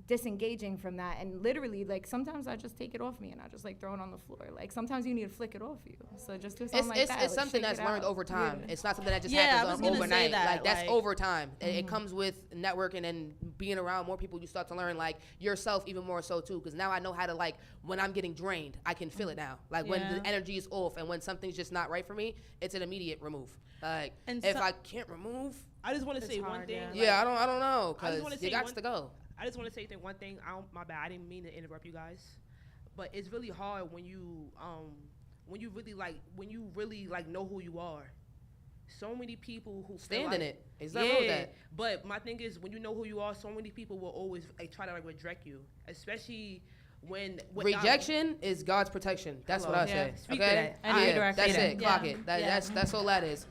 disengaging from that, and literally like sometimes I just take it off me and I just like throw it on the floor. Like sometimes you need to flick it off you. So just do something like that. It's like, something shake that's it learned out. over time. Yeah. It's not something that just Yeah, I happens was gonna say overnight. that, Like that's like- over time. It comes with networking and being around more people. You start to learn like yourself even more so too. Because now I know how to like when I'm getting drained, I can feel it now. Like when Yeah. the energy is off and when something's just not right for me, it's an immediate remove. Like And if so- I can't remove, I just want to It's say one hard, thing. yeah. like, yeah, I don't know. I just Cause wanna you say got one- to go. I just want to say one thing. My bad. I didn't mean to interrupt you guys, but it's really hard when you really like know who you are. So many people who feel Stand like, in it. There's nothing wrong with that. But my thing is, when you know who you are, so many people will always like try to like reject you, especially when Rejection is God's protection. That's what I Hello. say. Yeah, speak to Okay, that. I need to direct that's feedback. it. Clock Yeah. it. That, Yeah. That's all that is.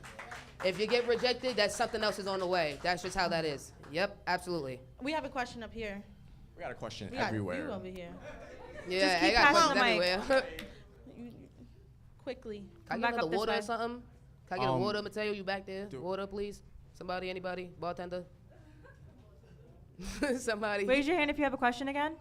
If you get rejected, that's something else is on the way. That's just how that is. Yep, absolutely. We have a question up here. We got a question We got everywhere. you over here. Yeah, keep I got passing questions the mic. everywhere. Quickly. Can I Come get back another up this water way. or something? Can I get a Um, water, Mateo? You back there? do- Water, please. Somebody, anybody? Bartender? Somebody. Raise your hand if you have a question again.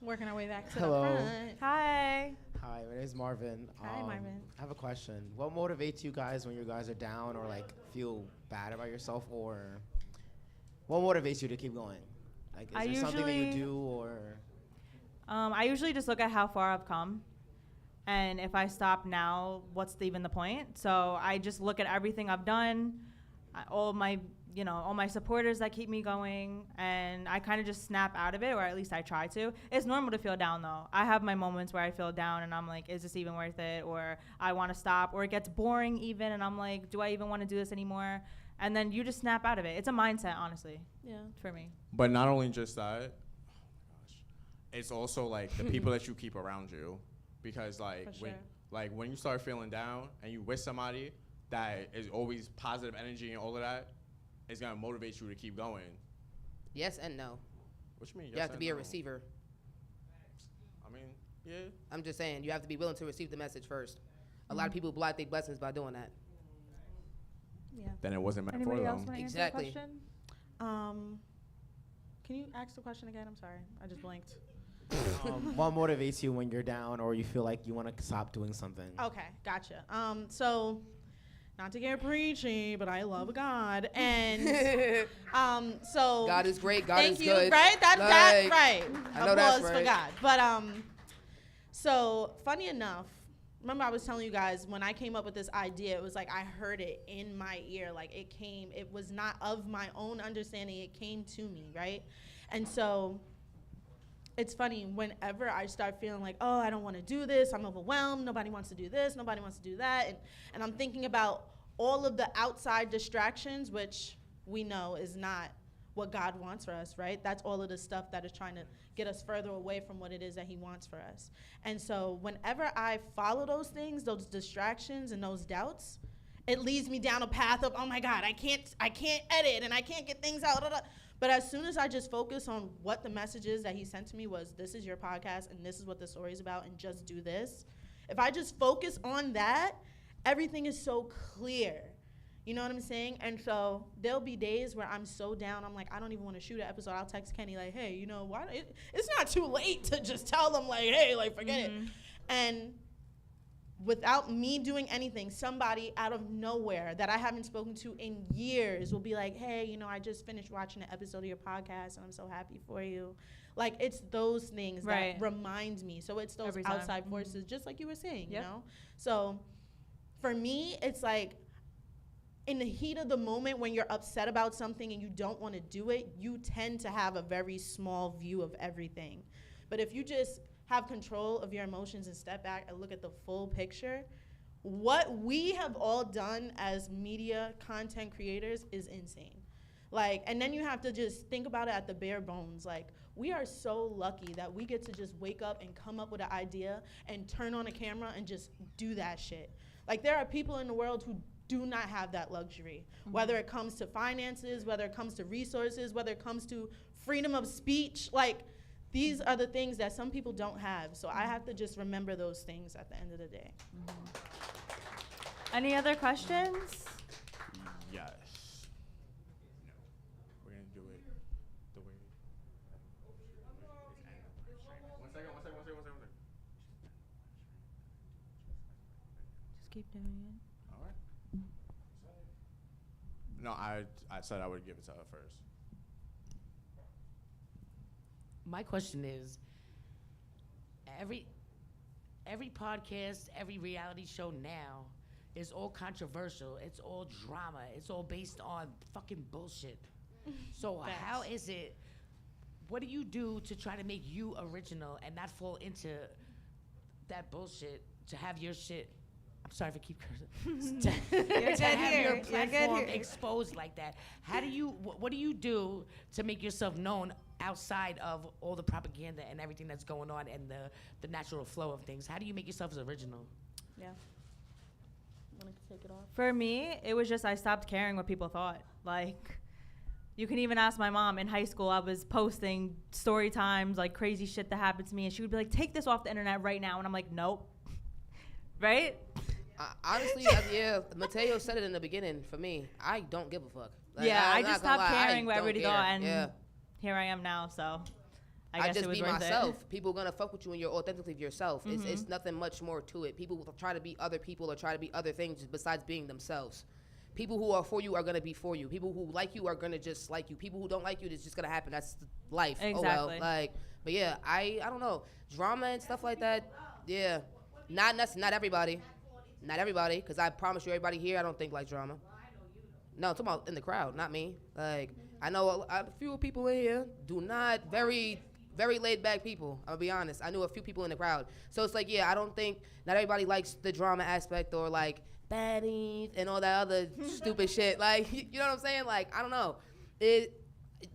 Working our way back to Hello. the front. Hi. Hi, my name is Marvin. Hi, Marvin. I have a question. What motivates you guys when you guys are down or like feel bad about yourself, or what motivates you to keep going? Like, is I there something that you usually- do, or I usually just look at how far I've come. And if I stop now, what's even the point? So I just look at everything I've done, all my supporters that keep me going, and I kind of just snap out of it, or at least I try to. It's normal to feel down, though. I have my moments where I feel down, and I'm like, is this even worth it? Or I want to stop, or it gets boring even, and I'm like, do I even want to do this anymore? And then you just snap out of it. It's a mindset, honestly, Yeah. for me. But not only just that, oh my gosh, it's also like the people that you keep around you, because like For sure. when you start feeling down and you with somebody that is always positive energy and all of that, it's gonna motivate you to keep going. Yes and no. What you mean? You yes have to and be a no? receiver. I mean, yeah. I'm just saying, you have to be willing to receive the message first. A lot of people block their blessings by doing that. Yeah. Then it wasn't meant Anybody for else them. want to Exactly. answer the question? Can you ask the question again? I'm sorry. I just blinked. what motivates you when you're down or you feel like you want to stop doing something? Okay, gotcha. So, not to get preachy, but I love God, and so God is great. God thank is you. good. Right? That's that. Like, Right. I know that's Applause for right. God. But so funny enough, remember I was telling you guys when I came up with this idea, it was like I heard it in my ear, like it came. It was not of my own understanding. It came to me, right? And so. It's funny, whenever I start feeling like, oh, I don't want to do this, I'm overwhelmed, nobody wants to do this, nobody wants to do that, and I'm thinking about all of the outside distractions, which we know is not what God wants for us, right? That's all of the stuff that is trying to get us further away from what it is that he wants for us. And so whenever I follow those things, those distractions and those doubts, it leads me down a path of, oh my God, I can't edit and I can't get things out. But as soon as I just focus on what the message is that he sent to me was, this is your podcast and this is what the story is about and just do this. If I just focus on that, everything is so clear. You know what I'm saying? And so there'll be days where I'm so down. I'm like, I don't even want to shoot an episode. I'll text Kenny like, hey, you know, it's not too late to just tell them like, hey, like, forget it. And without me doing anything, somebody out of nowhere that I haven't spoken to in years will be like, hey, you know, I just finished watching an episode of your podcast and I'm so happy for you. Like, it's those things that remind me. So it's those outside forces, just like you were saying, you know? So for me, it's like, in the heat of the moment when you're upset about something and you don't want to do it, you tend to have a very small view of everything. But if you just have control of your emotions and step back and look at the full picture, what we have all done as media content creators is insane. Like, and then you have to just think about it at the bare bones. Like, we are so lucky that we get to just wake up and come up with an idea and turn on a camera and just do that shit. Like, there are people in the world who do not have that luxury, whether it comes to finances, whether it comes to resources, whether it comes to freedom of speech. Like, these are the things that some people don't have. So I have to just remember those things at the end of the day. Any other questions? Yes. No. We're going to do it the way. One second. Just keep doing it. All right. No, I said I would give it to her first. My question is, every podcast, every reality show now is all controversial. It's all drama. It's all based on fucking bullshit. So how is it, what do you do to try to make you original and not fall into that bullshit, to have your shit, I'm sorry if I keep cursing, to have your platform exposed like that? How do you, what do you do to make yourself known outside of all the propaganda and everything that's going on and the natural flow of things? How do you make yourself as original? Yeah. Want to take it off? For me, it was just I stopped caring what people thought. Like, you can even ask my mom. In high school, I was posting story times, like crazy shit that happened to me, and she would be like, take this off the internet right now. And I'm like, nope. Right? Honestly, yeah, Mateo said it in the beginning. For me, I don't give a fuck. Like, yeah, I just stopped caring where everybody thought, and here I am now, so I guess just it was be worth myself. it. People gonna fuck with you when you're authentically yourself. It's nothing much more to it. People will try to be other people or try to be other things besides being themselves. People who are for you are gonna be for you. People who like you are gonna just like you. People who don't like you, it's just gonna happen. That's life. Exactly. Oh well. Like, but yeah, I don't know, drama and stuff like that. Yeah, not everybody, because I promise you, everybody here, I don't think like drama. No, I'm talking about in the crowd, not me. Like, I know a few people in here do not, very laid back people. I'll be honest. I knew a few people in the crowd. So it's like, yeah, I don't think, not everybody likes the drama aspect or like baddies and all that other stupid shit. Like, you know what I'm saying? Like, I don't know.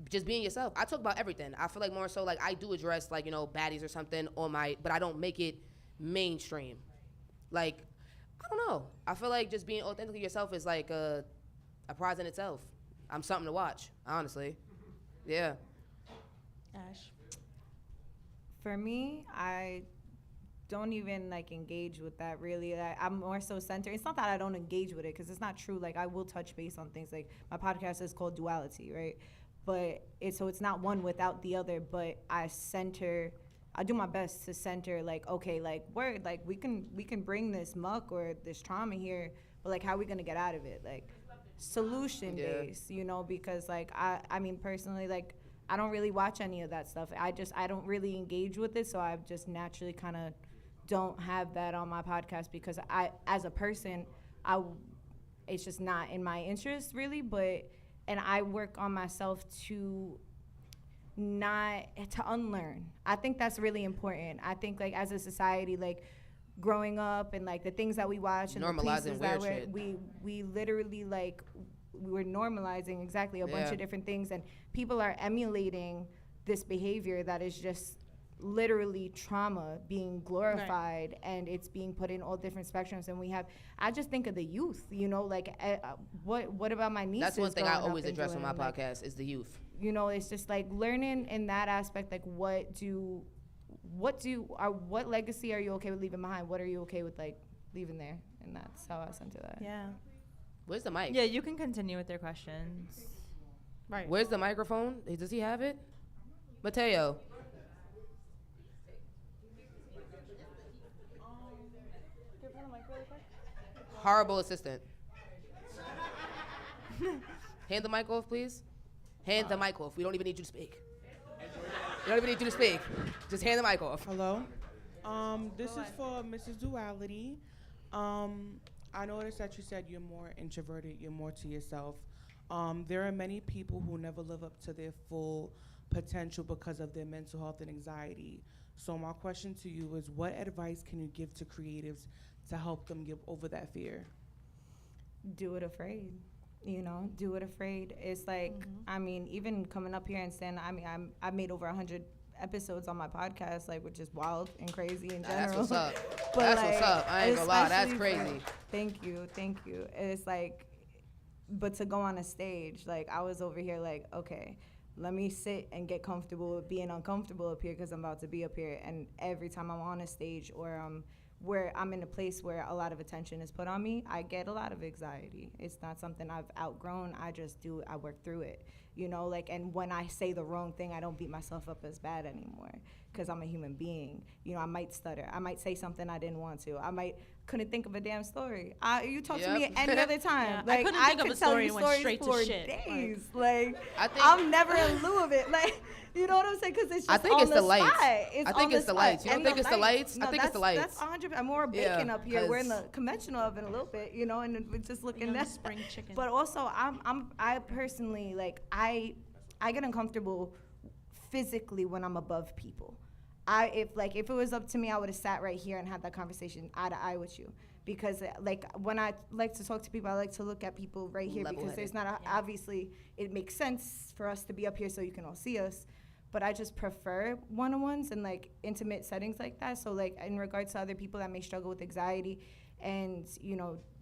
Just being yourself. I talk about everything. I feel like more so like I do address like, you know, baddies or something on but I don't make it mainstream. Like, I don't know. I feel like just being authentically yourself is like a prize in itself. I'm something to watch, honestly. Yeah. Ash. For me, I don't even like engage with that really. I'm more so centered. It's not that I don't engage with it, because it's not true. Like, I will touch base on things. Like, my podcast is called Dualitea, right? But it's not one without the other. But I do my best to center, like, okay, like, word, like, we can bring this muck or this trauma here, but like, how are we gonna get out of it? Like, solution based, you know, because like I mean personally, like, I don't really watch any of that stuff. I don't really engage with it, so I just naturally kind of don't have that on my podcast, because I, as a person, it's just not in my interest really. And I work on myself to unlearn. I think that's really important. I think like as a society, like growing up and like the things that we watch and normalizing the places weird that shit. we literally like we're normalizing exactly a bunch of different things, and people are emulating this behavior that is just literally trauma being glorified, and it's being put in all different spectrums. And I just think of the youth, like what about my nieces? That's one thing I always address on my like, podcast is the youth. It's just like learning in that aspect, like what legacy are you okay with leaving behind? What are you okay with like leaving there? And that's how I was into that. Yeah. Where's the mic? Yeah, you can continue with your questions. Right. Where's the microphone? Does he have it? Mateo. Horrible assistant. Hand the mic off, please. Hand the mic off. We don't even need you to speak. We don't even need you to speak. Just hand the mic off. Hello. This is for Mrs. Duality. I noticed that you said you're more introverted, you're more to yourself. There are many people who never live up to their full potential because of their mental health and anxiety. So my question to you is, what advice can you give to creatives to help them get over that fear? Do it afraid. Do it afraid. It's like, I mean, even coming up here and saying, I made over 100 episodes on my podcast, like, which is wild and crazy in general. That's what's up. But That's like, what's up. I ain't gonna lie, that's especially crazy. Thank you. It's like, but to go on a stage, like, I was over here like, okay, let me sit and get comfortable with being uncomfortable up here because I'm about to be up here. And every time I'm on a stage or where I'm in a place where a lot of attention is put on me, I get a lot of anxiety. It's not something I've outgrown. I work through it, and when I say the wrong thing, I don't beat myself up as bad anymore because I'm a human being. I might stutter. I might say something I didn't want to. Couldn't think of a damn story. You talk to me any other time. Yeah, like, I couldn't think of a story and went stories straight for to shit. days. I'm never in lieu of it. Like, you know what I'm saying? Because it's just I think on it's the lights. spot. I think it's the lights. You don't think it's the lights? I think it's the lights. That's 100%. I'm more bacon up here. We're in the conventional oven a little bit, and we're just looking at spring chicken. But also, I personally, like, I get uncomfortable physically when I'm above people. If it was up to me, I would have sat right here and had that conversation eye to eye with you. Because like when I like to talk to people, I like to look at people right here because there's not obviously it makes sense for us to be up here so you can all see us. But I just prefer one-on-ones and like intimate settings like that. So like in regards to other people that may struggle with anxiety and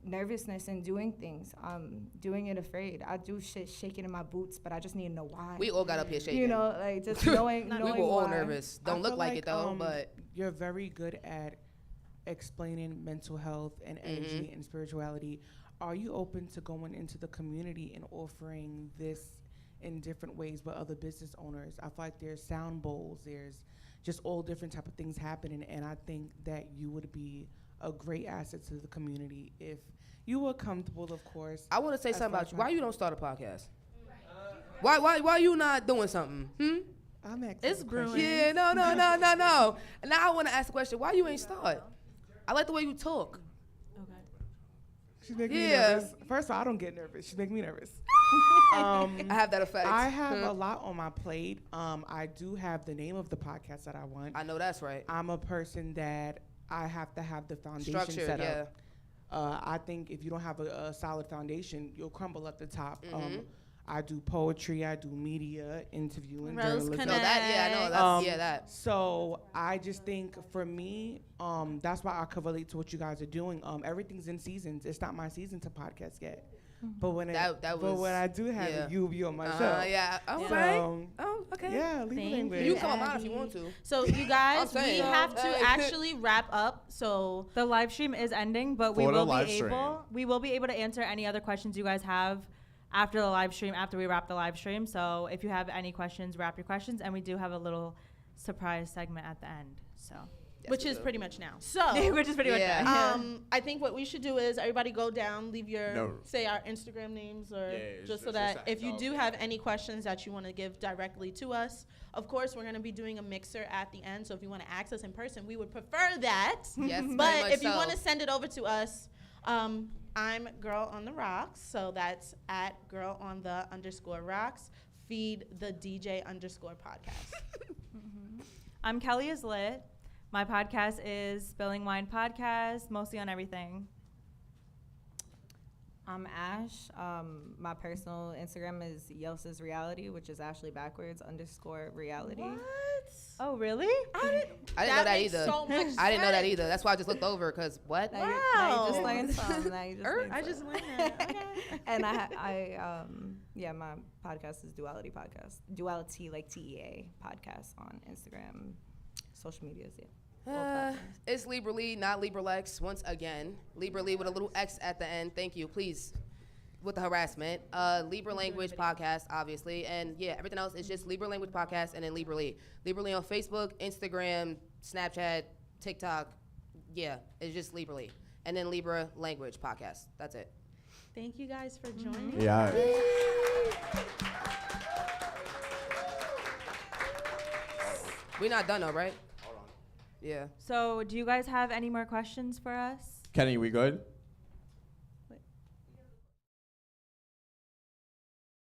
nervousness and doing things, doing it afraid. I do shit shaking in my boots, but I just need to know why. We all got up here shaking. Like just knowing. We were all nervous. Don't look like it though, but you're very good at explaining mental health and energy and spirituality. Are you open to going into the community and offering this in different ways with other business owners? I feel like there's sound bowls, there's just all different type of things happening, and I think that you would be a great asset to the community if you were comfortable, of course. I want to say something about you. Why you don't start a podcast? Why you not doing something? I'm asking. It's brewing. Yeah, no. Now I want to ask the question. Why you ain't start? I like the way you talk. Okay. She's making me nervous. First of all, I don't get nervous. She's making me nervous. I have that effect. I have a lot on my plate. I do have the name of the podcast that I want. I know that's right. I'm a person that I have to have the foundation Structured, set yeah. up. I think if you don't have a solid foundation, you'll crumble at the top. I do poetry, I do media, interviewing, Rose journalism. No, that, yeah, I know. That. So I just think for me, that's why I could relate to what you guys are doing. Everything's in seasons. It's not my season to podcast yet. But when when I do have it, you'll be on my show. Yeah. Oh, So, right. Oh, okay. Yeah, Libra Language. You can come on mine if you want to. So you guys, we saying. have to actually wrap up. So The live stream is ending, but we For the will live be stream. able to answer any other questions you guys have after the live stream, after we wrap the live stream. So if you have any questions, wrap your questions, and we do have a little surprise segment at the end. So which is pretty much now. So which is pretty much Yeah. done. I think what we should do is everybody go down, leave your No. say our Instagram names or Yeah, just so it's that just if you that. do have any questions that you want to give directly to us. Of course, we're going to be doing a mixer at the end, so if you want to access in person, we would prefer that. Yes, very But much if you so. want to send it over to us, I'm Girl on the Rocks, so that's at Girl on the _rocks. Feed the DJ _podcast. I'm Kelly is Lit. My podcast is Spilling Wine Podcast, mostly on everything. I'm Ash. My personal Instagram is Yelsa's Reality, which is Ashley backwards _reality. What? Oh, really? I didn't know that makes either. so much I didn't know that sense. either. That's why I just looked over, because what? Now you Wow. just learned some. Now you just learned I some. just learned that. Okay. And my podcast is Duality Podcast. Duality, like TEA podcast on Instagram, social medias, yeah. All platforms. It's Libra Lee, not Libra Lex. Once again, Libra Lee with a little X at the end. Thank you, please, with the harassment. Libra Language podcast, obviously, and yeah, everything else is just Libra Language podcast, and then Libra Lee. Libra Lee on Facebook, Instagram, Snapchat, TikTok. Yeah, it's just Libra Lee, and then Libra Language podcast. That's it. Thank you guys for joining. Yeah. We're not done though, right? Hold on. Yeah. So, do you guys have any more questions for us? Kenny, we good?